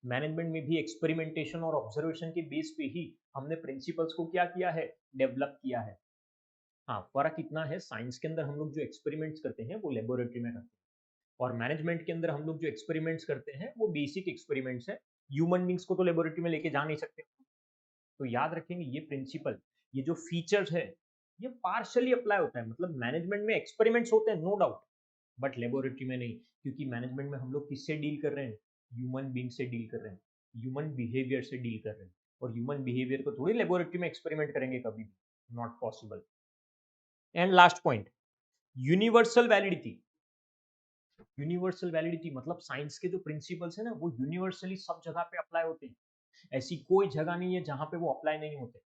Speaker 1: मैनेजमेंट में भी एक्सपेरिमेंटेशन और ऑब्जर्वेशन के बेस पे ही हमने प्रिंसिपल्स को क्या किया है? डेवलप किया है। हाँ, फर्क इतना है, साइंस के अंदर हम लोग जो एक्सपेरिमेंट्स करते हैं वो लेबोरेटरी में करते हैं, और मैनेजमेंट के अंदर हम लोग जो एक्सपेरिमेंट्स करते हैं वो बेसिक एक्सपेरिमेंट्स है। ह्यूमन बींग्स को तो लेबोरेटरी में लेके जा नहीं सकते। तो याद रखेंगे ये प्रिंसिपल, ये जो फीचर्स है, ये पार्शली अप्लाई होता है। मतलब मैनेजमेंट में एक्सपेरिमेंट्स होते हैं नो डाउट, बट लेबोरेटरी में नहीं, क्योंकि मैनेजमेंट में हम लोग किससे डील कर रहे हैं? ह्यूमन बींग से डील कर रहे हैं, ह्यूमन बिहेवियर से डील कर रहे हैं। और ह्यूमन बिहेवियर को थोड़ी लेबोरेटरी में एक्सपेरिमेंट करेंगे कभी भी, not possible. And last point, universal validity. Universal validity मतलब साइंस के जो प्रिंसिपल्स है ना वो यूनिवर्सली सब जगह पे अप्लाई होते हैं। ऐसी कोई जगह नहीं है जहां पे वो अप्लाई नहीं होते।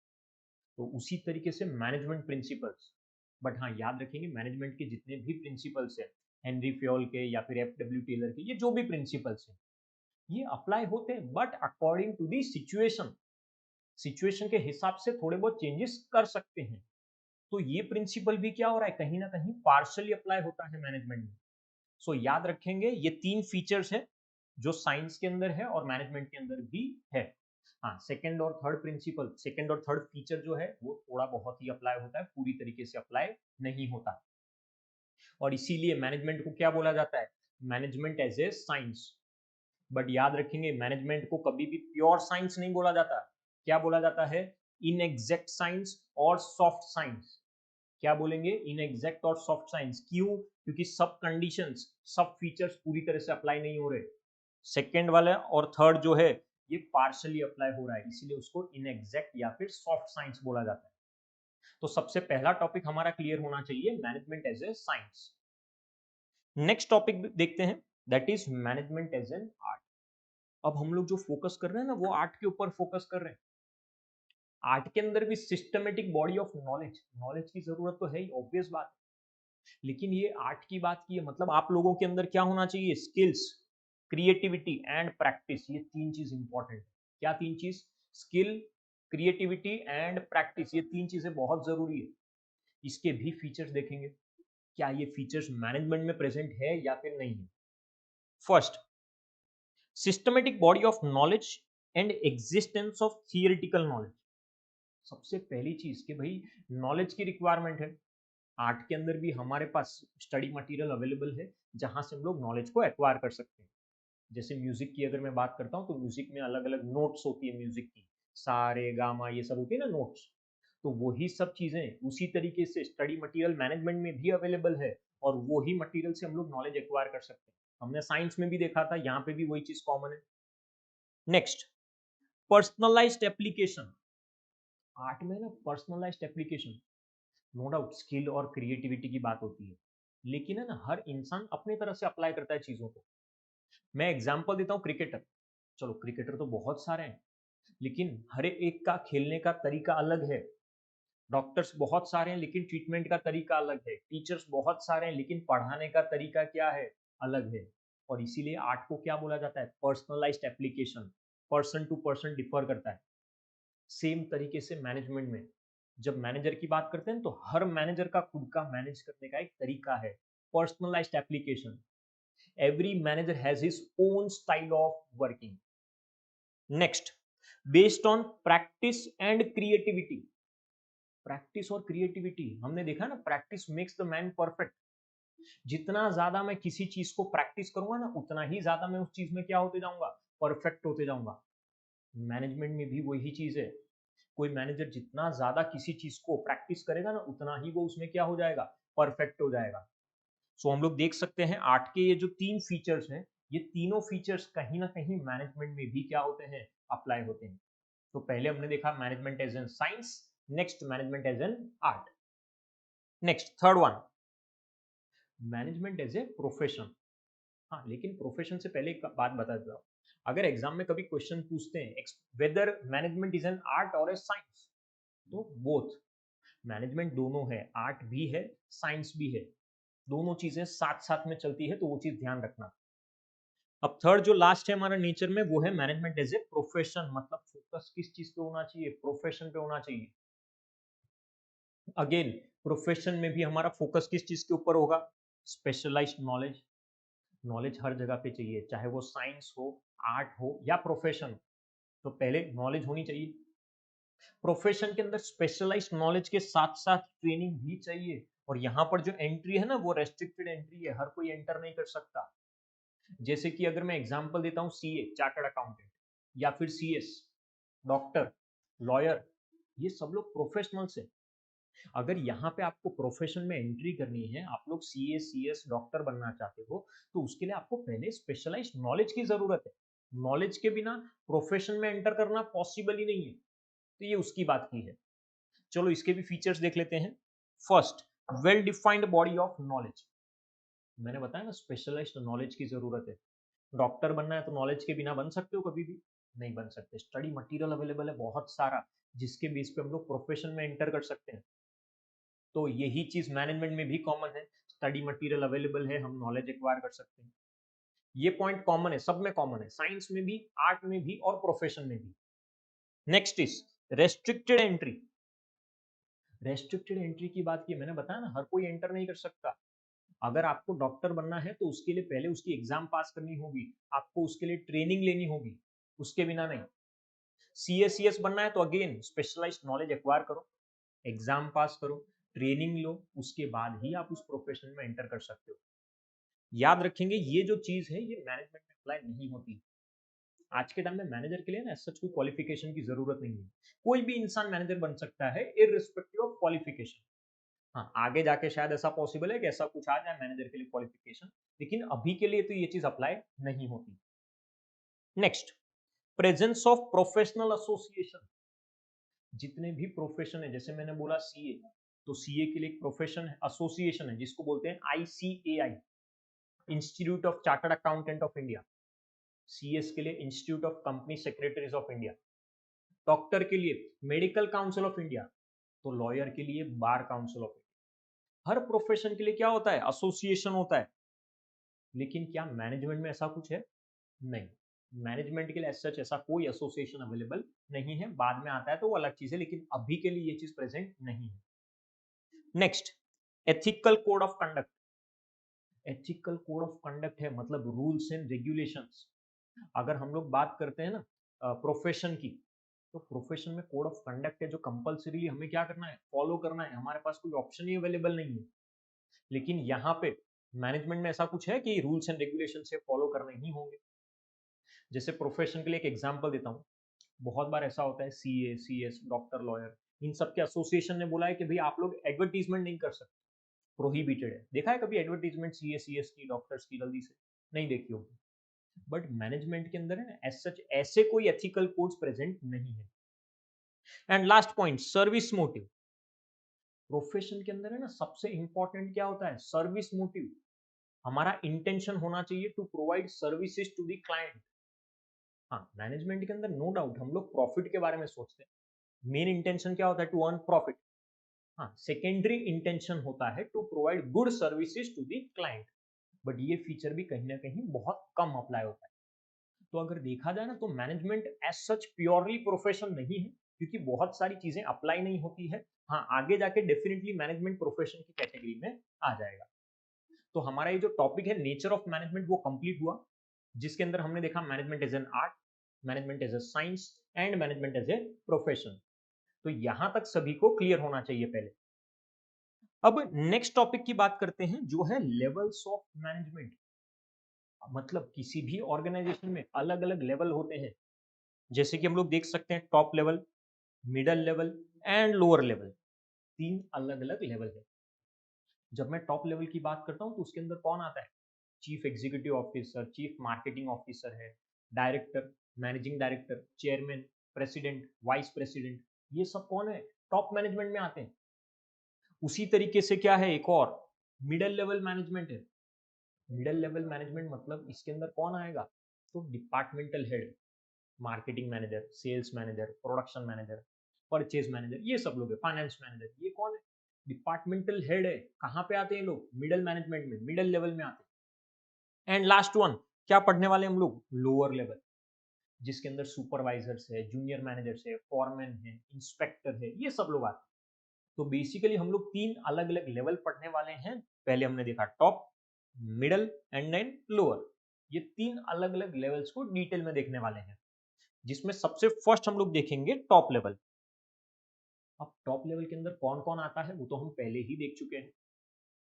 Speaker 1: तो उसी तरीके से मैनेजमेंट प्रिंसिपल्स, बट हाँ याद रखेंगे मैनेजमेंट के जितने भी प्रिंसिपल्स हैं, हेनरी फ्योल के या फिर एफ डब्ल्यू टेलर के, ये जो भी प्रिंसिपल्स हैं ये अप्लाई होते हैं, but according to the situation. Situation के हिसाब से थोड़े बहुत चेंजेस कर सकते हैं। तो ये प्रिंसिपल भी क्या हो रहा है? कहीं ना कहीं पार्शली अप्लाई होता है मैनेजमेंट में। सो याद रखेंगे ये तीन फीचर्स है जो साइंस के अंदर है और मैनेजमेंट के अंदर भी है। हाँ, सेकंड और थर्ड प्रिंसिपल, सेकंड और थर्ड फीचर जो है वो थोड़ा बहुत ही अप्लाई होता है, पूरी तरीके से अप्लाई नहीं होता। और इसीलिए मैनेजमेंट को क्या बोला जाता है? Management as a science. But याद रखेंगे मैनेजमेंट को कभी भी प्योर साइंस नहीं बोला जाता। क्या बोला जाता है? इनएग्जैक्ट साइंस और सॉफ्ट साइंस। क्या बोलेंगे? इनएग्जैक्ट और सॉफ्ट साइंस। क्यों? क्योंकि सब कंडीशंस, सब फीचर्स पूरी तरह से अप्लाई नहीं हो रहे। सेकेंड वाला और थर्ड जो है ये पार्शली अप्लाई हो रहा है, इसीलिए उसको इनएग्जैक्ट या फिर सॉफ्ट साइंस बोला जाता है। तो सबसे पहला टॉपिक हमारा क्लियर होना चाहिए, management as a science. Next topic देखते हैं, that is management as an art. अब हम लोग जो फोकस कर रहे हैं ना वो आर्ट के ऊपर फोकस कर रहे हैं। आर्ट के अंदर भी systematic body of knowledge, knowledge की जरूरत तो है ही, ऑब्वियस बात है। लेकिन ये आर्ट की बात की है, मतलब आप लोगों के अंदर क्या होना चाहिए? Skills, creativity and practice. ये तीन चीज इंपॉर्टेंट है। क्या तीन चीज? स्किल, क्रिएटिविटी एंड प्रैक्टिस, ये तीन चीजें बहुत जरूरी है। इसके भी फीचर्स देखेंगे, क्या ये फीचर्स मैनेजमेंट में प्रेजेंट है या फिर नहीं है। First, systematic body of knowledge and existence of theoretical knowledge. सबसे पहली चीज कि भाई नॉलेज की रिक्वायरमेंट है। आर्ट के अंदर भी हमारे पास स्टडी मटेरियल अवेलेबल है जहां से हम लोग नॉलेज को एक्वायर कर सकते हैं। जैसे म्यूजिक की अगर मैं बात करता हूँ तो म्यूजिक में अलग अलग नोट्स होती है, म्यूजिक की सा रे गामा ये सब होती है ना नोट्स। तो वही सब चीजें उसी तरीके से स्टडी मटेरियल मैनेजमेंट में भी अवेलेबल है और वही मटेरियल से हम लोग नॉलेज एक्वायर कर सकते हैं। हमने साइंस में भी देखा था, यहाँ पे भी वही चीज कॉमन है। Next, personalised application. आर्ट में ना personalised application, no doubt skill और क्रिएटिविटी की बात होती है, लेकिन है ना हर इंसान अपनी तरह से अप्लाई करता है चीजों को। मैं एग्जांपल देता हूँ क्रिकेटर। चलो क्रिकेटर तो बहुत सारे हैं, लेकिन हर एक का खेलने का तरीका अलग है। डॉक्टर्स बहुत सारे हैं लेकिन ट्रीटमेंट का तरीका अलग है। टीचर्स बहुत सारे हैं लेकिन पढ़ाने का तरीका क्या है, अलग है। और इसीलिए आर्ट को क्या बोला जाता है, personalised application. Person to person differ करता है। सेम तरीके से मैनेजमेंट में जब मैनेजर की बात करते हैं तो हर मैनेजर का खुद का मैनेज करने का एक तरीका है, personalised application. Every manager has his own style of working. Next, based on practice and creativity. Practice और क्रिएटिविटी हमने देखा ना, practice makes the man perfect. जितना ज्यादा मैं किसी चीज को प्रैक्टिस करूंगा ना उतना ही ज्यादा मैं उस चीज में क्या होते जाऊंगा, परफेक्ट होते जाऊंगा। मैनेजमेंट में भी वही चीज है। कोई मैनेजर जितना ज्यादा किसी चीज को प्रैक्टिस करेगा ना उतना ही वो उसमें क्या हो जाएगा, परफेक्ट हो जाएगा। सो हम लोग देख सकते हैं आर्ट के ये जो तीन फीचर्स हैं, ये तीनों फीचर्स कहीं ना कहीं मैनेजमेंट में भी क्या होते हैं, अप्लाई होते हैं। तो पहले हमने देखा management as an science, next management as an art. Next third one, management as a profession. हाँ, लेकिन प्रोफेशन से पहले एक बात बता देता हूँ। अगर एग्जाम में कभी क्वेश्चन पूछते हैं whether management is an art और ए साइंस, तो बोथ, मैनेजमेंट दोनों है, आर्ट भी है साइंस भी है। दोनों चीजें साथ साथ में चलती है, तो वो चीज ध्यान रखना। अब थर्ड जो लास्ट है हमारा नेचर में, वो है मैनेजमेंट एज ए प्रोफेशन। मतलब फोकस किस चीज पे होना चाहिए, प्रोफेशन पे होना चाहिए। अगेन प्रोफेशन में भी हमारा फोकस किस चीज के ऊपर होगा, स्पेशलाइज्ड नॉलेज। नॉलेज हर जगह पे चाहिए, चाहे वो साइंस हो, आर्ट हो या प्रोफेशन हो। तो पहले नॉलेज होनी चाहिए। प्रोफेशन के अंदर स्पेशलाइज्ड नॉलेज के साथ साथ ट्रेनिंग भी चाहिए। और यहाँ पर जो एंट्री है ना वो रेस्ट्रिक्टेड एंट्री है, हर कोई एंटर नहीं कर सकता। जैसे कि अगर मैं एग्जांपल देता हूँ, सीए चार्टर्ड अकाउंटेंट या फिर सीएस डॉक्टर लॉयर, ये सब लोग प्रोफेशनल्स है। अगर यहाँ पे आपको प्रोफेशन में एंट्री करनी है, आप लोग सीए सीएस डॉक्टर बनना चाहते हो, तो उसके लिए आपको पहले स्पेशलाइज्ड नॉलेज की जरूरत है। नॉलेज के बिना प्रोफेशन में एंटर करना पॉसिबल ही नहीं है। तो ये उसकी बात की है। चलो इसके भी फीचर्स देख लेते हैं। First, well defined body of knowledge. मैंने बताया ना स्पेशलाइज्ड नॉलेज की जरूरत है। डॉक्टर बनना है तो नॉलेज के बिना बन सकते हो, कभी भी नहीं बन सकते। स्टडी मटेरियल अवेलेबल है बहुत सारा, जिसके बेस पे हम लोग प्रोफेशन में एंटर कर सकते हैं। तो यही चीज मैनेजमेंट में भी कॉमन है, स्टडी मटेरियल अवेलेबल है, हम नॉलेज एक्वायर कर सकते हैं। ये पॉइंट कॉमन है, सब में कॉमन है, साइंस में भी, आर्ट में भी और प्रोफेशन में भी। Next is restricted entry. Restricted entry की बात की, मैंने बताया ना हर कोई एंटर नहीं कर सकता। अगर आपको डॉक्टर बनना है तो उसके लिए पहले उसकी एग्जाम पास करनी होगी, आपको उसके लिए ट्रेनिंग लेनी होगी, उसके बिना नहीं। सीएस बनना है तो अगेन स्पेशलाइज्ड नॉलेज एक्वायर करो, एग्जाम पास करो, ट्रेनिंग लो, उसके बाद ही आप उस प्रोफेशन में एंटर कर सकते हो। याद रखेंगे ये जो चीज है ये मैनेजमेंट में अप्लाई नहीं होती। आज के टाइम में मैनेजर के लिए ना सच कोई क्वालिफिकेशन की जरूरत नहीं है। कोई भी इंसान मैनेजर बन सकता है इररिस्पेक्टिव ऑफ क्वालिफिकेशन। हाँ, आगे जाके शायद ऐसा पॉसिबल है कि ऐसा कुछ आ जाए मैनेजर के लिए क्वालिफिकेशन, लेकिन अभी के लिए तो ये चीज अप्लाई नहीं होती। Next, presence of professional association. जितने भी प्रोफेशन है, जैसे मैंने बोला सीए, तो सीए के लिए एक प्रोफेशन है, एसोसिएशन है जिसको बोलते हैं ICAI, institute of chartered accountant of India. CS के लिए institute of company secretaries of India. Doctor के लिए मेडिकल काउंसिल ऑफ इंडिया। तो लॉयर के लिए bar council of India. Her profession के लिए क्या होता है, एसोसिएशन होता है। लेकिन क्या मैनेजमेंट में ऐसा कुछ है, नहीं। मैनेजमेंट के लिए सच ऐसा कोई एसोसिएशन अवेलेबल नहीं है, बाद में आता है तो वो अलग चीज है, लेकिन अभी के लिए ये चीज प्रेजेंट नहीं है। Next, ethical code of conduct. Ethical code of conduct है मतलब रूल्स एंड रेगुलेशंस। अगर हम लोग बात करते हैं ना प्रोफेशन की, तो प्रोफेशन में कोड ऑफ कंडक्ट है जो कंपल्सरीली हमें क्या करना है, फॉलो करना है। हमारे पास कोई ऑप्शन ही अवेलेबल नहीं है। लेकिन यहाँ पे मैनेजमेंट में ऐसा कुछ है कि रूल्स एंड रेगुलेशन से फॉलो करने ही होंगे। जैसे प्रोफेशन के लिए एक एग्जांपल देता हूँ। बहुत बार ऐसा होता है, सीए, सीएस, डॉक्टर, लॉयर, इन सब के एसोसिएशन ने बोला है कि भाई आप लोग एडवर्टीजमेंट नहीं कर सकते, प्रोहिबिटेड है। देखा है कभी एडवर्टीजमेंट सीए, सीएस की, डॉक्टर्स की? जल्दी से नहीं देखी होगी। बट मैनेजमेंट के अंदर है ना, एज सच ऐसे कोई एथिकल कोड्स प्रेजेंट नहीं है। And last point, service motive. Profession के अंदर है ना, सबसे इंपॉर्टेंट क्या होता है, सर्विस मोटिव। हमारा इंटेंशन होना चाहिए to provide services to the client. हाँ, मैनेजमेंट के अंदर नो डाउट हम लोग प्रॉफिट के बारे में सोचते हैं। मेन इंटेंशन क्या होता है, टू अर्न प्रॉफिट। हाँ, सेकेंडरी इंटेंशन होता है to provide good services to the client. But ये फीचर भी कहीं ना कहीं बहुत कम अप्लाई होता है। तो अगर देखा जाए ना, तो management as such purely profession नहीं है, क्योंकि बहुत सारी चीजें अप्लाई नहीं होती है। हाँ, आगे जाके डेफिनेटली मैनेजमेंट प्रोफेशन की कैटेगरी में आ जाएगा। तो हमारा ये जो टॉपिक है नेचर ऑफ मैनेजमेंट, वो कंप्लीट हुआ, जिसके अंदर हमने देखा management as an art, management as a science and management as a profession. तो यहां तक सभी को क्लियर होना चाहिए पहले। अब नेक्स्ट टॉपिक की बात करते हैं, जो है लेवल्स ऑफ मैनेजमेंट। मतलब किसी भी ऑर्गेनाइजेशन में अलग अलग लेवल होते हैं। जैसे कि हम लोग देख सकते हैं, top level, middle level and lower level. तीन अलग अलग लेवल है। जब मैं टॉप लेवल की बात करता हूं, तो उसके अंदर कौन आता है, chief executive officer, chief marketing officer है, director, managing director, chairman, president, vice president. ये सब कौन है, टॉप मैनेजमेंट में आते हैं। उसी तरीके से क्या है, एक और मिडल लेवल मैनेजमेंट है। मिडल लेवल मैनेजमेंट मतलब इसके अंदर कौन आएगा, तो departmental head, marketing manager, sales manager, production manager, purchase manager, ये सब लोग है, फाइनेंस मैनेजर। ये कौन है, डिपार्टमेंटल हेड है। कहाँ पे आते हैं लोग, मिडल मैनेजमेंट में, मिडल लेवल में आते हैं। एंड लास्ट वन, क्या पढ़ने वाले हम लोग, लोअर लेवल, जिसके अंदर सुपरवाइजर्स है, जूनियर मैनेजर्स है, फॉरमैन है, इंस्पेक्टर है, ये सब लोग आते हैं। तो बेसिकली हम लोग तीन अलग अलग लेवल पढ़ने वाले हैं। पहले हमने देखा top, middle and then lower. ये तीन अलग अलग लेवल्स को डिटेल में देखने वाले हैं, जिसमें सबसे फर्स्ट हम लोग देखेंगे टॉप लेवल। अब टॉप लेवल के अंदर कौन कौन आता है, वो तो हम पहले ही देख चुके हैं।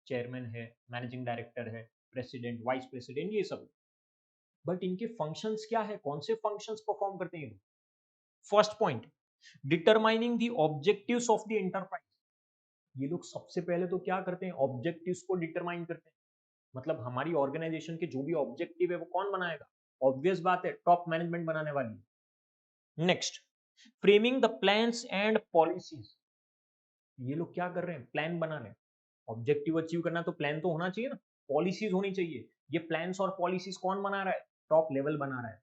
Speaker 1: चेयरमैन है, मैनेजिंग डायरेक्टर है, प्रेसिडेंट, वाइस प्रेसिडेंट, ये सब। बट इनके फंक्शंस क्या है, कौन से फंक्शंस परफॉर्म करते हैं। First point, determining the objectives of the enterprise. ये लोग सबसे पहले तो क्या करते हैं, ऑब्जेक्टिव्स को डिटरमाइन करते हैं। मतलब हमारी ऑर्गेनाइजेशन के जो भी ऑब्जेक्टिव है, वो कौन बनाएगा, ऑब्वियस बात है, टॉप मैनेजमेंट बनाने वाली है। Next, framing the plans and policies. ये लोग क्या कर रहे हैं, प्लान बना रहे हैं। ऑब्जेक्टिव अचीव करना तो प्लान तो होना चाहिए ना, पॉलिसीज होनी चाहिए। ये प्लान्स और पॉलिसीज कौन बना रहा है, टॉप लेवल बना रहा है।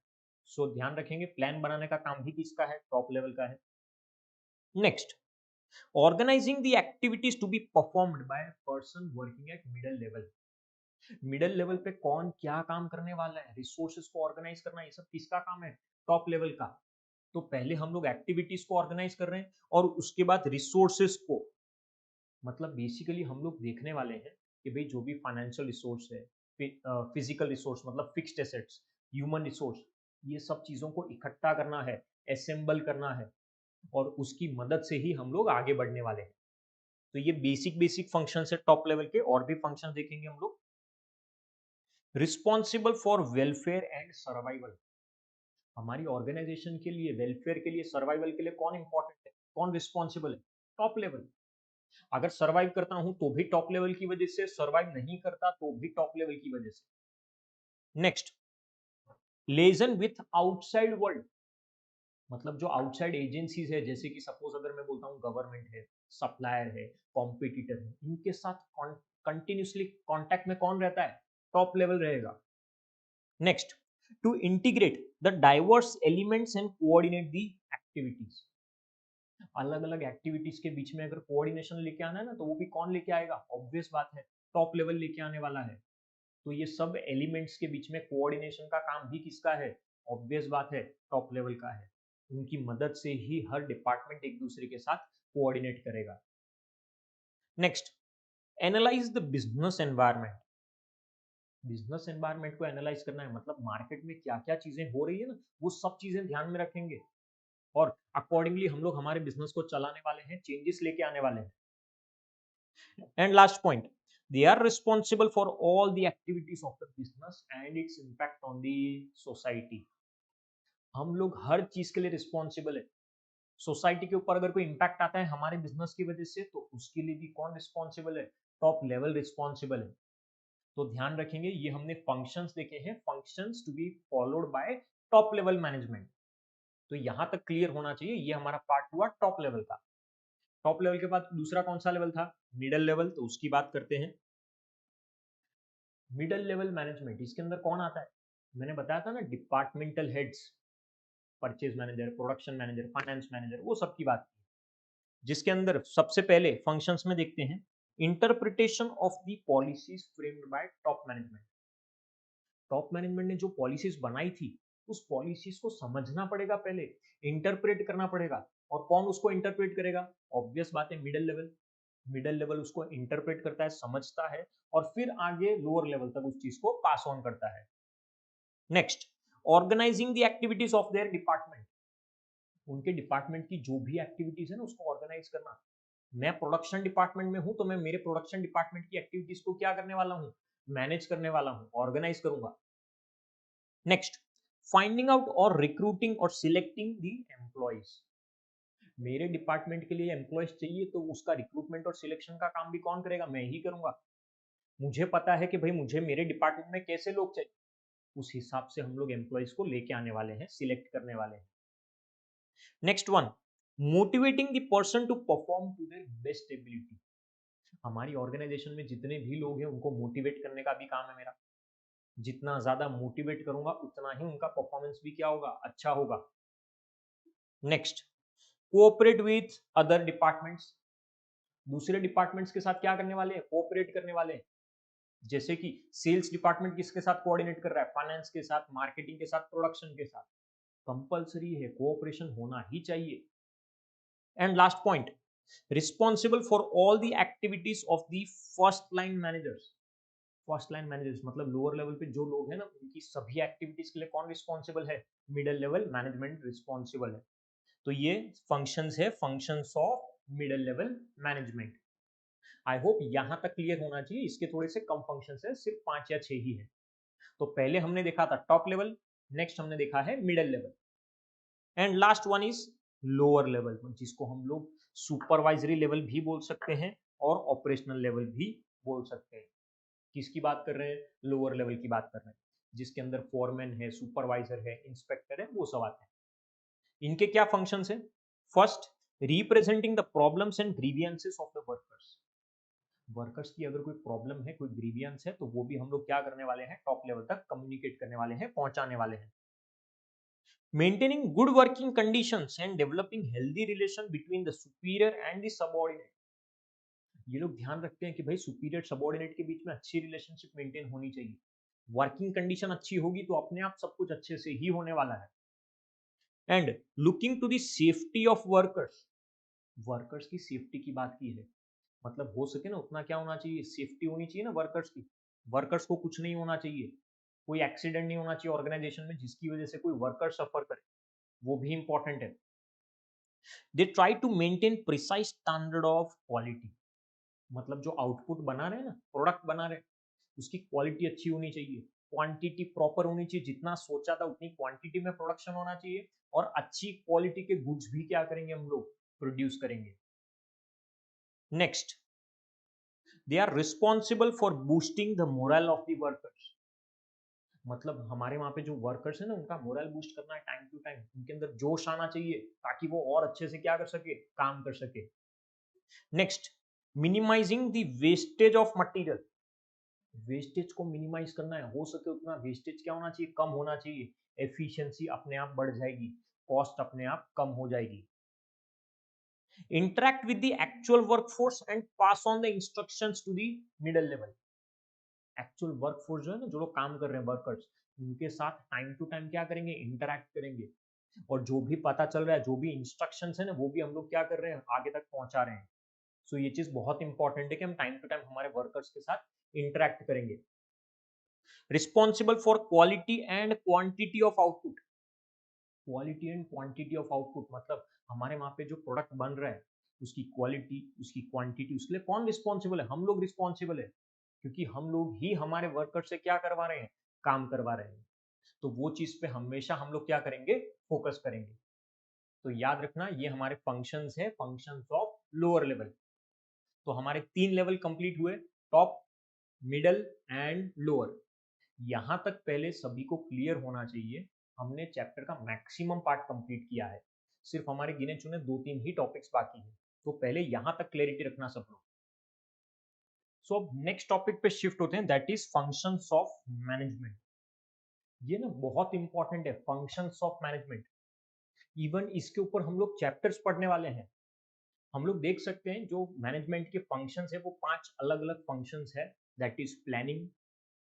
Speaker 1: सो ध्यान रखेंगे, प्लान बनाने का काम भी किसका है, टॉप लेवल का है। Next, organising the activities to be performed by person working at middle level. Middle level पे कौन क्या काम करने वाला है, रिसोर्सेज को ऑर्गेनाइज करना, ये सब किसका काम है, टॉप लेवल का। तो पहले हम लोग एक्टिविटीज को ऑर्गेनाइज कर रहे हैं, और उसके बाद रिसोर्सेज को। मतलब बेसिकली हम लोग देखने वाले हैं कि भाई जो भी फाइनेंशियल रिसोर्स है, फिजिकल रिसोर्स मतलब फिक्स्ड एसेट्स, ह्यूमन रिसोर्स, ये सब चीजों को इकट्ठा करना है, असेंबल करना है, और उसकी मदद से ही हम लोग आगे बढ़ने वाले हैं। तो ये बेसिक बेसिक फंक्शन है टॉप लेवल के। और भी फंक्शन देखेंगे हम लोग। Responsible for welfare and survival. हमारी ऑर्गेनाइजेशन के लिए, वेलफेयर के लिए, सर्वाइवल के लिए कौन इंपॉर्टेंट है, कौन रिस्पॉन्सिबल है, टॉप लेवल। अगर सर्वाइव करता हूं तो भी टॉप लेवल की वजह से, सर्वाइव नहीं करता तो भी टॉप लेवल की वजह से। Next, liaison with outside world. मतलब जो आउटसाइड एजेंसीज है, जैसे कि सपोज अगर मैं बोलता हूँ गवर्नमेंट है, सप्लायर है, कॉम्पिटिटर है, इनके साथ कंटिन्यूसली कांटेक्ट में कौन रहता है, टॉप लेवल रहेगा। Next, to integrate the diverse elements and coordinate the activities. अलग अलग एक्टिविटीज के बीच में अगर कोऑर्डिनेशन लेके आना है ना, तो वो भी कौन लेके आएगा, ऑब्वियस बात है, टॉप लेवल लेके आने वाला है। तो ये सब एलिमेंट्स के बीच में कोऑर्डिनेशन का काम भी किसका है, ऑब्वियस बात है, टॉप लेवल का है। उनकी मदद से ही हर डिपार्टमेंट एक दूसरे के साथ कोऑर्डिनेट करेगा। Next, analyse the business environment. Business environment को एनालाइज करना है, मतलब मार्केट में क्या क्या चीजें हो रही है ना, वो सब चीजें ध्यान में रखेंगे और अकॉर्डिंगली हम लोग हमारे बिजनेस को चलाने वाले हैं, चेंजेस लेके आने वाले हैं। And last point, they are responsible for all the activities of the business and its impact on the society। हम लोग हर चीज के लिए रिस्पॉन्सिबल है। सोसाइटी के ऊपर अगर कोई इंपैक्ट आता है हमारे बिजनेस की वजह से, तो उसके लिए भी कौन रिस्पॉन्सिबल है? टॉप लेवल रिस्पॉन्सिबल है। तो ध्यान रखेंगे, ये हमने फंक्शंस देखे हैं, functions to be followed by top level management. तो यहां तक क्लियर होना चाहिए, ये हमारा पार्ट हुआ टॉप लेवल का। टॉप लेवल के बाद दूसरा कौन सा लेवल था? Middle level. तो उसकी बात करते हैं। मिडल लेवल मैनेजमेंट, इसके अंदर कौन आता है? मैंने बताया था ना, departmental heads, purchase manager, production manager, finance manager, वो सब की बात की। जिसके अंदर सबसे पहले फंक्शंस में देखते हैं, interpretation of the policies framed bye top management. Top management ने जो पॉलिसीज बनाई थी, उस पॉलिसीज को समझना पड़ेगा, पहले इंटरप्रेट करना पड़ेगा। और कौन उसको इंटरप्रेट करेगा? ऑब्वियस बात है, मिडिल लेवल। मिडिल लेवल उसको इंटरप्रेट करता है, समझता है, और फिर आगे लोअर लेवल तक उस चीज को पास ऑन करता है। Next, organising the activities of their department. उनके डिपार्टमेंट की जो भी एक्टिविटीज है ना, उसको ऑर्गेनाइज करना। मैं प्रोडक्शन डिपार्टमेंट में हूं, तो मैं मेरे प्रोडक्शन डिपार्टमेंट की एक्टिविटीज को क्या करने वाला हूं? मैनेज करने वाला हूं, ऑर्गेनाइज करूंगा। नेक्स्ट, फाइंडिंग आउट और रिक्रूटिंग और सिलेक्टिंग द एम्प्लॉयज। मेरे डिपार्टमेंट के लिए एम्प्लॉयज चाहिए, तो उसका रिक्रूटमेंट और सिलेक्शन का काम भी कौन करेगा? मैं ही करूंगा। मुझे पता है कि भाई मुझे मेरे डिपार्टमेंट में कैसे लोग चाहिए, उस हिसाब से हम लोग एम्प्लॉयज को लेके आने वाले हैं, सिलेक्ट करने वाले हैं। Next one, motivating the person to perform to their best ability. हमारी ऑर्गेनाइजेशन में जितने भी लोग हैं, उनको मोटिवेट करने का भी काम है मेरा। जितना ज्यादा मोटिवेट करूंगा, उतना ही उनका परफॉर्मेंस भी क्या होगा? अच्छा होगा। Next, cooperate with other departments. दूसरे डिपार्टमेंट्स के साथ क्या करने वाले हैं? कोऑपरेट करने वाले हैं। जैसे कि सेल्स डिपार्टमेंट किसके साथ कोऑर्डिनेट कर रहा है? फाइनेंस के साथ, मार्केटिंग के साथ, प्रोडक्शन के साथ। कंपलसरी है, कोऑपरेशन होना ही चाहिए। And last point, responsible for all the activities of the first line managers. First line managers मतलब लोअर लेवल पे जो लोग हैं ना, उनकी सभी एक्टिविटीज के लिए कौन रिस्पॉन्सिबल है? मिडिल लेवल मैनेजमेंट रिस्पॉन्सिबल है। तो ये फंक्शंस है, functions of middle level management. I hope यहां तक क्लियर होना चाहिए। इसके थोड़े से कम फंक्शंस है, सिर्फ 5 या 6 ही है। तो पहले हमने देखा था टॉप लेवल, नेक्स्ट हमने देखा है middle level, and last one is lower level, जिसको हम लोग सुपरवाइजरी लेवल भी बोल सकते हैं और ऑपरेशनल लेवल भी बोल सकते हैं। किसकी बात कर रहे हैं? लोअर लेवल की बात कर रहे हैं, जिसके अंदर फोरमैन है, सुपरवाइजर है, इंस्पेक्टर है, वो सब आते हैं। इनके क्या फंक्शंस है? First, representing the problems and grievances of the workers. Workers की अगर कोई प्रॉब्लम है, कोई ग्रीवियंस है, तो वो भी हम लोग क्या करने वाले हैं? टॉप लेवल तक कम्युनिकेट करने वाले हैं, पहुंचाने वाले हैं। Maintaining good working conditions and developing healthy relation between the superior and the subordinate. ये लोग ध्यान रखते हैं कि भाई सुपीरियर सबऑर्डिनेट के बीच में अच्छी रिलेशनशिप मेंटेन होनी चाहिए। वर्किंग कंडीशन अच्छी होगी तो अपने आप सब कुछ अच्छे से ही होने वाला है। And looking to the safety of workers. Workers की सेफ्टी की बात की है, मतलब हो सके ना उतना क्या होना चाहिए? सेफ्टी होनी चाहिए ना वर्कर्स की। वर्कर्स को कुछ नहीं होना चाहिए, कोई एक्सीडेंट नहीं होना चाहिए ऑर्गेनाइजेशन में जिसकी वजह से कोई वर्कर सफर करे, वो भी इंपॉर्टेंट है। They try to maintain precise standard of quality. मतलब जो आउटपुट बना रहे हैं ना, प्रोडक्ट बना रहे हैं, उसकी क्वालिटी अच्छी होनी चाहिए, क्वांटिटी प्रॉपर होनी चाहिए, जितना सोचा था उतनी क्वांटिटी में प्रोडक्शन होना चाहिए, और अच्छी क्वालिटी के गुड्स भी क्या करेंगे हम लोग? प्रोड्यूस करेंगे। Next, they are responsible for boosting the morale of the workers. मतलब हमारे वहां पे जो वर्कर्स है ना, उनका मोरल बूस्ट करना है, टाइम टू टाइम उनके अंदर जोश आना चाहिए, ताकि वो और अच्छे से क्या कर सके? काम कर सके। Next, minimising the wastage of material. Wastage को मिनिमाइज करना है, हो सके उतना वेस्टेज क्या होना चाहिए? कम होना चाहिए। एफिशिएंसी अपने आप बढ़ जाएगी, कॉस्ट अपने आप कम हो जाएगी। Interact with the actual workforce and pass on the instructions to the middle level. Actual workforce जो है ना, जो लोग काम कर रहे हैं, वर्कर्स, उनके साथ टाइम टू टाइम क्या करेंगे? इंटरेक्ट करेंगे, और जो भी पता चल रहा है, जो भी इंस्ट्रक्शंस है ना, वो भी हम लोग क्या कर रहे हैं? आगे तक पहुंचा रहे हैं। सो ये चीज बहुत इंपॉर्टेंट है कि हम टाइम टू टाइम हमारे वर्कर्स के साथ इंटरेक्ट करेंगे। Responsible for quality and quantity of output. Quality and quantity of output मतलब हमारे वहां पे जो प्रोडक्ट बन रहा है उसकी क्वालिटी, उसकी क्वांटिटी, उसके लिए कौन रिस्पॉन्सिबल है? हम लोग रिस्पॉन्सिबल है, क्योंकि हम लोग ही हमारे वर्कर से क्या करवा रहे हैं? काम करवा रहे हैं। तो वो चीज पे हमेशा हम लोग क्या करेंगे? फोकस करेंगे। तो याद रखना ये हमारे फंक्शंस है, फंक्शंस ऑफ लोअर लेवल। तो हमारे 3 लेवल कंप्लीट हुए, टॉप, मिडल एंड लोअर। यहां तक पहले सभी को क्लियर होना चाहिए, हमने चैप्टर का मैक्सिमम पार्ट कंप्लीट किया है, सिर्फ हमारे गिने चुने 2-3 ही टॉपिक्स बाकी हैं। तो पहले यहां तक क्लैरिटी रखना सब लोग। सो अब नेक्स्ट टॉपिक पे शिफ्ट होते हैं, that is functions of management. ये ना बहुत इंपॉर्टेंट है, फंक्शंस ऑफ मैनेजमेंट। इवन इसके ऊपर हम लोग चैप्टर्स पढ़ने वाले हैं। हम लोग देख सकते हैं जो मैनेजमेंट के फंक्शंस है वो 5 अलग अलग फंक्शंस है, that is planning,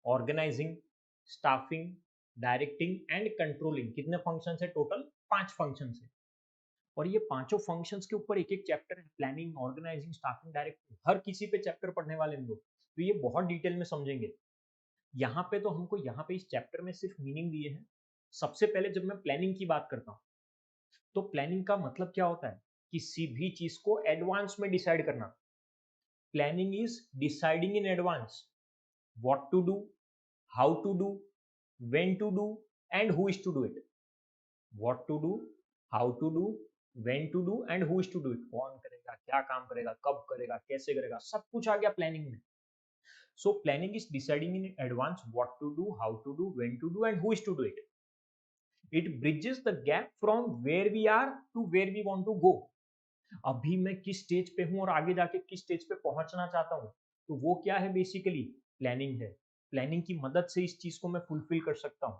Speaker 1: organising, staffing, directing and controlling. कितने फंक्शंस है? टोटल 5 फंक्शंस है। और ये पांचों फंक्शंस के ऊपर एक एक चैप्टर है, प्लानिंग, ऑर्गेनाइजिंग, स्टाफिंग, डायरेक्टिंग, हर किसी पे चैप्टर पढ़ने वाले हम लोग, तो ये बहुत डिटेल में समझेंगे। यहाँ पे तो हमको यहाँ पे इस चैप्टर में सिर्फ मीनिंग दिए हैं। सबसे पहले जब मैं प्लानिंग की बात करता हूँ तो प्लानिंग का मतलब क्या होता है? किसी भी चीज को एडवांस में डिसाइड करना। Planning is deciding in advance what to do, how to do, when to do and who is to do it. what to do, how to do, when to do and who is to do it. कौन करेगा, क्या काम करेगा, कब करेगा, कैसे करेगा, सब कुछ आ गया प्लानिंग में। so planning is deciding in advance what to do, how to do, when to do and who is to do it. it bridges the gap from where we are to where we want to go. अभी मैं किस stage पे हूं और आगे जाके किस stage पे पहुंचना चाहता हूं, तो वो क्या है? बेसिकली प्लानिंग है। प्लानिंग की मदद से इस चीज को मैं फुलफिल कर सकता हूं।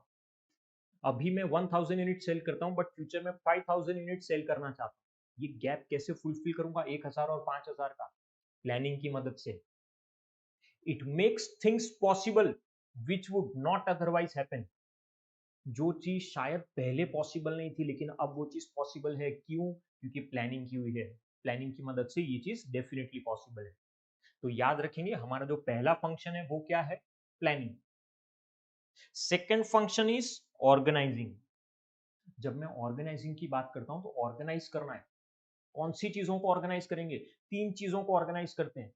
Speaker 1: अभी मैं 1000 यूनिट सेल करता हूं बट फ्यूचर में 5000 यूनिट सेल करना चाहता हूं। ये गैप कैसे फुलफिल करूंगा 1000 और 5000 का? प्लानिंग की मदद से। It makes things possible which would not otherwise happen. जो चीज शायद पहले पॉसिबल नहीं थी लेकिन अब वो चीज पॉसिबल है, क्यों? क्योंकि प्लानिंग की हुई है। प्लानिंग की मदद से ये चीज डेफिनेटली पॉसिबल है। तो याद रखेंगे हमारा जो पहला फंक्शन है वो क्या है? Planning. Second function is organising. जब मैं ऑर्गेनाइजिंग की बात करता हूं तो ऑर्गेनाइज करना है। कौन सी चीजों को ऑर्गेनाइज करेंगे? 3 चीजों को ऑर्गेनाइज करते हैं।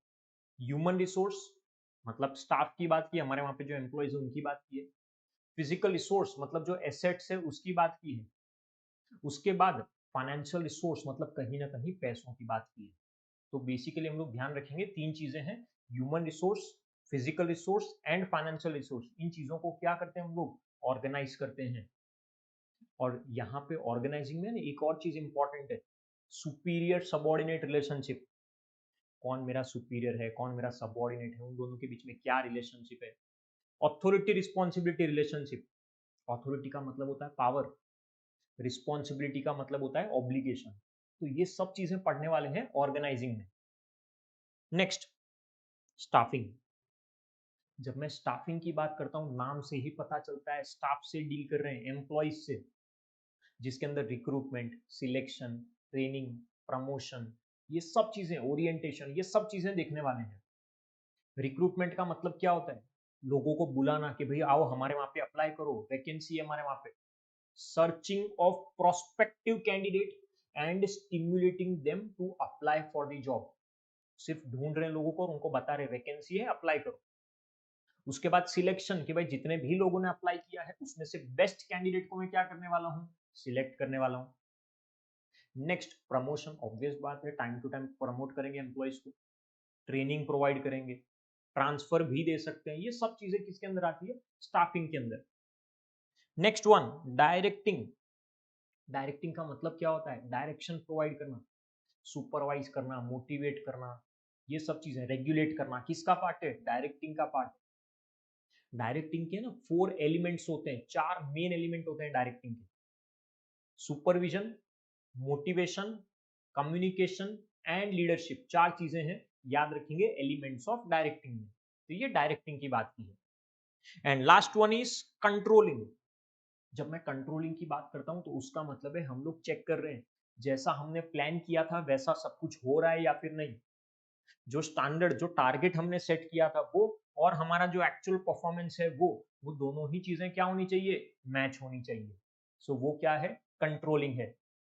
Speaker 1: ह्यूमन रिसोर्स मतलब स्टाफ की बात की, हमारे वहां पे जो एम्प्लॉयज है उनकी बात की है। फिजिकल रिसोर्स मतलब जो एसेट्स है उसकी बात की है। उसके बाद फाइनेंशियल रिसोर्स मतलब कहीं ना कहीं पैसों की बात की है। तो बेसिकली हम लोग ध्यान रखेंगे 3 चीजें हैं, human resource, physical resource and financial resource. इन चीजों को क्या करते हैं हम लोग? ऑर्गेनाइज करते हैं। और यहाँ पे ऑर्गेनाइजिंग में ना एक और चीज इंपॉर्टेंट है, सुपीरियर सबॉर्डिनेट रिलेशनशिप। कौन मेरा सुपीरियर है, कौन मेरा सबॉर्डिनेट है, उन दोनों के बीच में क्या रिलेशनशिप है। Authority responsibility relationship. अथॉरिटी का मतलब होता है पावर, रिस्पॉन्सिबिलिटी का मतलब होता है ऑब्लिगेशन। तो ये सब चीजें पढ़ने वाले हैं ऑर्गेनाइजिंग में। Next, staffing. जब मैं स्टाफिंग की बात करता हूँ नाम से ही पता चलता है स्टाफ से डील कर रहे हैं, एम्प्लॉयज से, जिसके अंदर रिक्रूटमेंट, सिलेक्शन, ट्रेनिंग, प्रमोशन, ये सब चीजें, ओरिएंटेशन, ये सब चीजें देखने वाले हैं। रिक्रूटमेंट का मतलब क्या होता है? लोगों को बुलाना कि भाई आओ हमारे वहां पे अप्लाई करो, वैकेंसी है हमारे वहां पे। Searching of prospective candidate and stimulating them to apply for the job. सिर्फ ढूंढ रहे हैं लोगों को और उनको बता रहे वैकेंसी है, अप्लाई करो। उसके बाद सिलेक्शन कि भाई जितने भी लोगों ने अप्लाई किया है उसमें से बेस्ट कैंडिडेट को मैं क्या करने वाला हूँ? सिलेक्ट करने वाला हूँ। Next, promotion. ऑब्वियस बात है, टाइम टू टाइम प्रमोट करेंगे एम्प्लॉयज को, ट्रेनिंग प्रोवाइड करेंगे, ट्रांसफर भी दे सकते हैं। ये सब चीजें किसके अंदर आती है? स्टाफिंग के अंदर। Next one, directing. डायरेक्टिंग का मतलब क्या होता है? डायरेक्शन प्रोवाइड करना, सुपरवाइज करना, मोटिवेट करना, ये सब चीजें। रेगुलेट करना किसका पार्ट है? डायरेक्टिंग का पार्ट। डायरेक्टिंग के ना 4 एलिमेंट्स होते हैं, 4 मेन एलिमेंट होते हैं डायरेक्टिंग के। Supervision, motivation, communication and leadership, 4 चीजें हैं, याद रखेंगे एलिमेंट्स ऑफ डायरेक्टिंग में। तो ये डायरेक्टिंग की बात की है। And last one is controlling. जब मैं कंट्रोलिंग की बात करता हूं तो उसका मतलब है हम लोग चेक कर रहे हैं जैसा हमने प्लान किया था वैसा सब कुछ हो रहा है या फिर नहीं। जो स्टैंडर्ड, जो टारगेट हमने सेट किया था वो, और हमारा जो एक्चुअल परफॉर्मेंस है वो दोनों ही चीजें क्या होनी चाहिए, मैच होनी चाहिए। सो वो क्या है, कंट्रोलिंग है।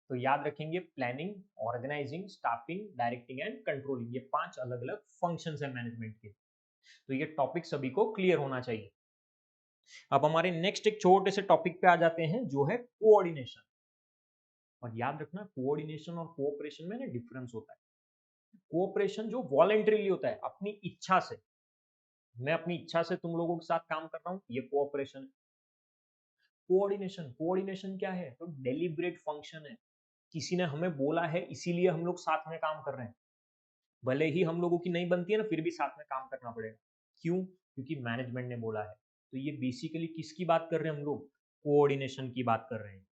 Speaker 1: तो याद रखेंगे, planning, organising, staffing, directing and controlling, ये 5 अलग अलग फंक्शंस है मैनेजमेंट के। तो ये टॉपिक सभी को क्लियर होना चाहिए। अब हमारे नेक्स्ट एक छोटे से टॉपिक पे आ जाते हैं, जो है कोऑर्डिनेशन। और याद रखना, कोऑर्डिनेशन और कोऑपरेशन में ना डिफरेंस होता है। कोऑपरेशन जो वॉलंटरीली होता है, अपनी इच्छा से, मैं अपनी इच्छा से तुम लोगों के साथ काम कर रहा हूं, ये कोऑपरेशन है। कोऑर्डिनेशन, कोऑर्डिनेशन क्या है, तो डेलिब्रेट फंक्शन है। किसी ने हमें बोला है, इसीलिए हम लोग साथ में काम कर रहे हैं। भले ही हम लोगों की नहीं बनती है ना, फिर भी साथ में काम करना पड़ेगा। क्यों? क्योंकि मैनेजमेंट ने बोला है। तो ये बेसिकली किसकी बात कर रहे हैं हम लोग, कोऑर्डिनेशन की बात कर रहे हैं।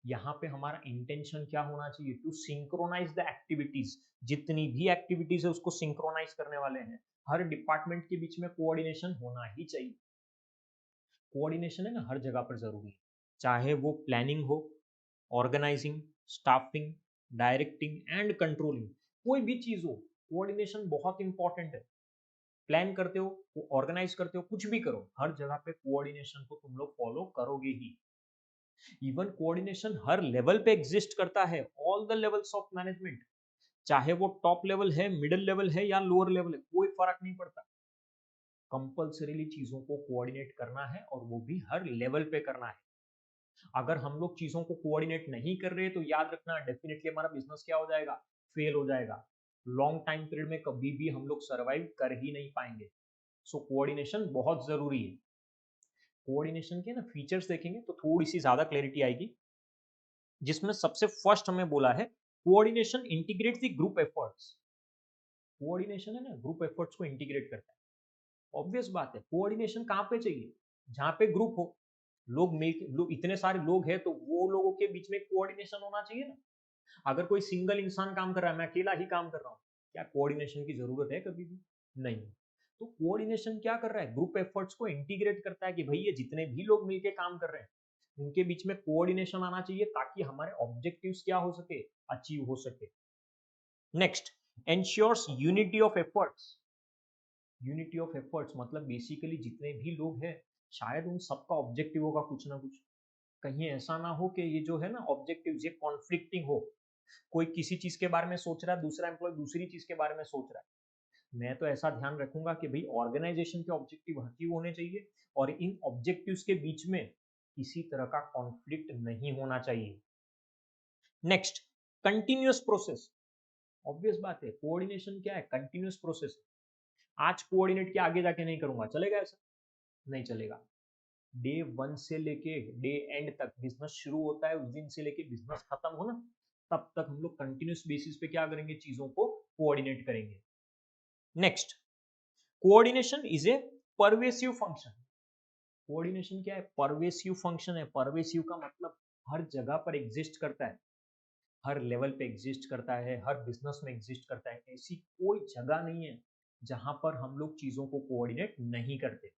Speaker 1: यहाँ पे हमारा इंटेंशन क्या होना चाहिए, टू सिंक्रोनाइज द एक्टिविटीज। जितनी भी एक्टिविटीज है उसको सिंक्रोनाइज करने वाले हैं। हर डिपार्टमेंट के बीच में कोऑर्डिनेशन होना ही चाहिए। कोऑर्डिनेशन है ना हर जगह पर जरूरी है, चाहे वो प्लानिंग हो, organising, staffing, directing and controlling, कोई भी चीज हो, कोऑर्डिनेशन बहुत इंपॉर्टेंट है। प्लान करते हो, ऑर्गेनाइज करते हो, कुछ भी करो, हर जगह पे कोऑर्डिनेशन को तुम लोग फॉलो करोगे ही। इवन कोऑर्डिनेशन हर लेवल पे एग्जिस्ट करता है, all the levels of management. चाहे वो टॉप लेवल है, मिडिल लेवल है या लोअर लेवल है, कोई फर्क नहीं पड़ता। कंपल्सरीली चीजों को कोऑर्डिनेट करना है, और वो भी हर लेवल पे करना है। अगर हम लोग चीजों को कोऑर्डिनेट नहीं कर रहे तो याद रखना, डेफिनेटली हमारा बिजनेस क्या हो जाएगा, फेल हो जाएगा। लॉन्ग टाइम पीरियड में कभी भी हम लोग सर्वाइव कर ही नहीं पाएंगे। सो कोऑर्डिनेशन बहुत जरूरी है। कोऑर्डिनेशन के ना फीचर्स देखेंगे तो थोड़ी सी ज्यादा क्लैरिटी आएगी, जिसमें सबसे फर्स्ट हमें बोला है, coordination integrate the group efforts. Coordination है ना ग्रुप एफर्ट्स को इंटीग्रेट करता है। ऑब्वियस बात है, कोऑर्डिनेशन कहाँ पे चाहिए, जहाँ पे ग्रुप हो, लोग मिल, लोग इतने सारे लोग हैं तो वो लोगों के बीच में कोऑर्डिनेशन होना चाहिए ना। अगर कोई सिंगल इंसान काम कर रहा है, मैं अकेला ही काम कर रहा हूँ, क्या कोऑर्डिनेशन की जरूरत है कभी भी, नहीं। तो कोऑर्डिनेशन क्या कर रहा है, ग्रुप एफर्ट्स को इंटीग्रेट करता है कि भाई ये जितने भी लोग मिलकर काम कर रहे हैं उनके बीच में कोऑर्डिनेशन आना चाहिए, ताकि हमारे ऑब्जेक्टिव्स क्या हो सके, अचीव हो सके। Next, ensures unity of efforts. Unity of efforts मतलब बेसिकली जितने भी लोग हैं, शायद उन सबका ऑब्जेक्टिव होगा कुछ ना कुछ। कहीं ऐसा ना हो कि ये जो है ना ऑब्जेक्टिव ये कॉन्फ्लिक्टिंग हो, कोई किसी चीज के बारे में सोच रहा है, दूसरा एम्प्लॉय दूसरी चीज के बारे में सोच रहा है। मैं तो ऐसा ध्यान रखूंगा कि भाई ऑर्गेनाइजेशन के ऑब्जेक्टिव अचीव होने चाहिए, और इन ऑब्जेक्टिव्स के बीच में किसी तरह का कॉन्फ्लिक्ट नहीं होना चाहिए। Next, continuous process. ऑब्वियस बात है, कोऑर्डिनेशन क्या है, कंटिन्यूअस प्रोसेस। आज कोऑर्डिनेट के आगे जाके नहीं करूंगा, चलेगा ऐसा, नहीं चलेगा। डे वन से लेके डे एंड तक, बिजनेस शुरू होता है उस दिन से लेके बिजनेस खत्म हो ना, तब तक हम लोग कंटिन्यूस बेसिस पे क्या करेंगे, चीजों को कोऑर्डिनेट करेंगे। Next, coordination is a pervasive function. Coordination क्या है, परवेसिव फंक्शन है। परवेसिव का मतलब हर जगह पर एग्जिस्ट करता है, हर लेवल पे एग्जिस्ट करता है, हर बिजनेस में एग्जिस्ट करता है। ऐसी कोई जगह नहीं है जहां पर हम लोग चीजों को कोऑर्डिनेट नहीं करते।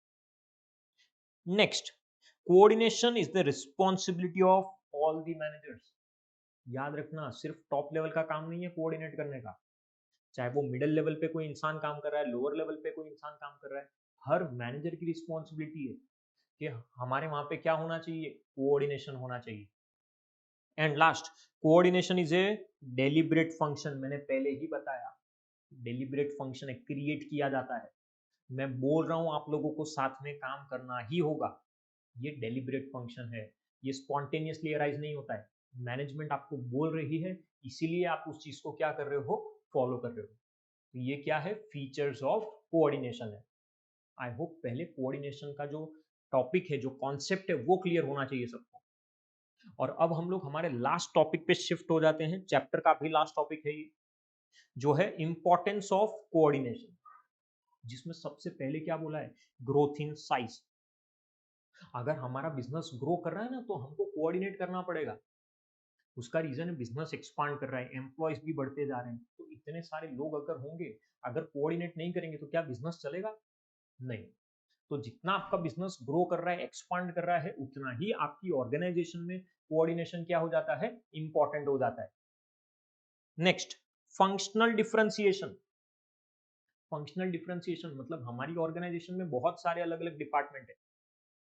Speaker 1: Next, coordination is the responsibility of all the managers. याद रखना, सिर्फ टॉप लेवल का काम नहीं है कोऑर्डिनेट करने का। चाहे वो मिडिल लेवल पे कोई इंसान काम कर रहा है, लोअर लेवल पे कोई इंसान काम कर रहा है, हर मैनेजर की रिस्पॉन्सिबिलिटी है कि हमारे वहां पे क्या होना चाहिए, कोऑर्डिनेशन होना चाहिए। And last, coordination is a deliberate function. मैंने पहले ही बताया, डेलिब्रेट फंक्शन है, क्रिएट किया जाता है। मैं बोल रहा हूं आप लोगों को साथ में काम करना ही होगा, ये डेलिब्रेट फंक्शन है। ये स्पॉन्टेनियसली अराइज नहीं होता है, मैनेजमेंट आपको बोल रही है, इसीलिए आप उस चीज को क्या कर रहे हो, फॉलो कर रहे हो। तो ये क्या है, फीचर्स ऑफ कोऑर्डिनेशन है। आई होप पहले कोऑर्डिनेशन का जो टॉपिक है, जो कॉन्सेप्ट है, वो क्लियर होना चाहिए सबको। और अब हम लोग हमारे लास्ट टॉपिक पे शिफ्ट हो जाते हैं, चैप्टर का भी लास्ट टॉपिक है ये, जो है इंपॉर्टेंस ऑफ कोऑर्डिनेशन। जिसमें सबसे पहले क्या बोला है, ग्रोथ इन साइज। अगर हमारा बिजनेस ग्रो कर रहा है ना, तो हमको कोऑर्डिनेट करना पड़ेगा। उसका रीजन है बिजनेस एक्सपांड कर रहा है, एम्प्लॉयज भी बढ़ते जा रहे हैं, तो इतने सारे लोग अगर होंगे, अगर कोऑर्डिनेट नहीं करेंगे तो क्या बिजनेस चलेगा, नहीं। तो जितना आपका बिजनेस ग्रो कर रहा है, एक्सपांड कर रहा है, उतना ही आपकी ऑर्गेनाइजेशन में कोऑर्डिनेशन क्या हो जाता है, इंपॉर्टेंट हो जाता है। Next, functional differentiation. Functional differentiation मतलब हमारी ऑर्गेनाइजेशन में बहुत सारे अलग अलग डिपार्टमेंट है,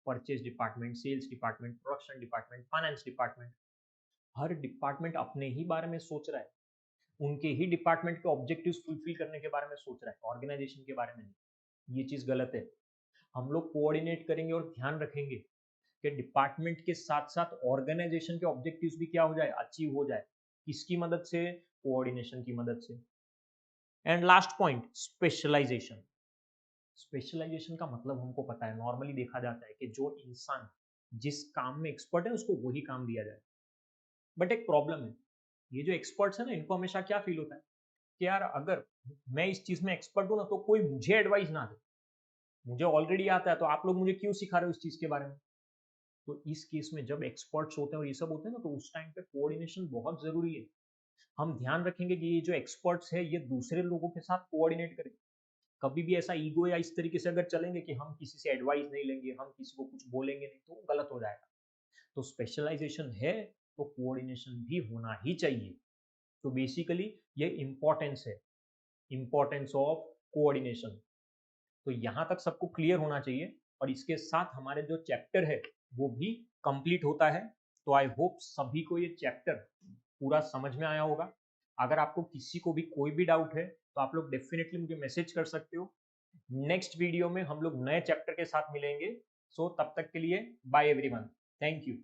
Speaker 1: purchase department, sales department, production department, finance department. हर डिपार्टमेंट अपने ही बारे में सोच रहा है, उनके ही डिपार्टमेंट के ऑब्जेक्टिव्स फुलफिल करने के बारे में सोच रहा है, ऑर्गेनाइजेशन के बारे में नहीं। ये चीज गलत है। हम लोग कोऑर्डिनेट करेंगे और ध्यान रखेंगे कि डिपार्टमेंट के साथ साथ ऑर्गेनाइजेशन के ऑब्जेक्टिव्स भी क्या हो जाए, अचीव हो जाए। किसकी मदद से? कोऑर्डिनेशन की मदद से। And last point, specialisation. Specialisation का मतलब हमको पता है, नॉर्मली देखा जाता है कि जो इंसान जिस काम में एक्सपर्ट है उसको वही काम दिया जाए। बट एक प्रॉब्लम है, ये जो एक्सपर्ट्स है ना, इनको हमेशा क्या फील होता है कि यार अगर मैं इस चीज में एक्सपर्ट हूं ना तो कोई मुझे एडवाइस ना दे, मुझे ऑलरेडी आता है तो आप लोग मुझे क्यों सिखा रहे हो इस चीज के बारे में। तो इस केस में जब एक्सपर्ट्स होते हैं और ये सब होते हैं ना, तो उस टाइम पे कोऑर्डिनेशन बहुत जरूरी है। हम ध्यान रखेंगे कि ये जो एक्सपर्ट्स है ये दूसरे लोगों के साथ कोऑर्डिनेट करें। कभी भी ऐसा ईगो या इस तरीके से अगर चलेंगे कि हम किसी से एडवाइस नहीं लेंगे, हम किसी को कुछ बोलेंगे नहीं, तो गलत हो जाएगा। तो स्पेशलाइजेशन है तो कोऑर्डिनेशन भी होना ही चाहिए। तो बेसिकली ये इंपॉर्टेंस है, इंपॉर्टेंस ऑफ कोऑर्डिनेशन। तो यहाँ तक सबको क्लियर होना चाहिए और इसके साथ हमारे जो चैप्टर है वो भी कंप्लीट होता है। तो आई होप सभी को ये चैप्टर पूरा समझ में आया होगा। अगर आपको किसी को भी कोई भी डाउट है तो आप लोग डेफिनेटली मुझे मैसेज कर सकते हो। नेक्स्ट वीडियो में हम लोग नए चैप्टर के साथ मिलेंगे। सो तब तक के लिए बाय एवरीवन, थैंक यू।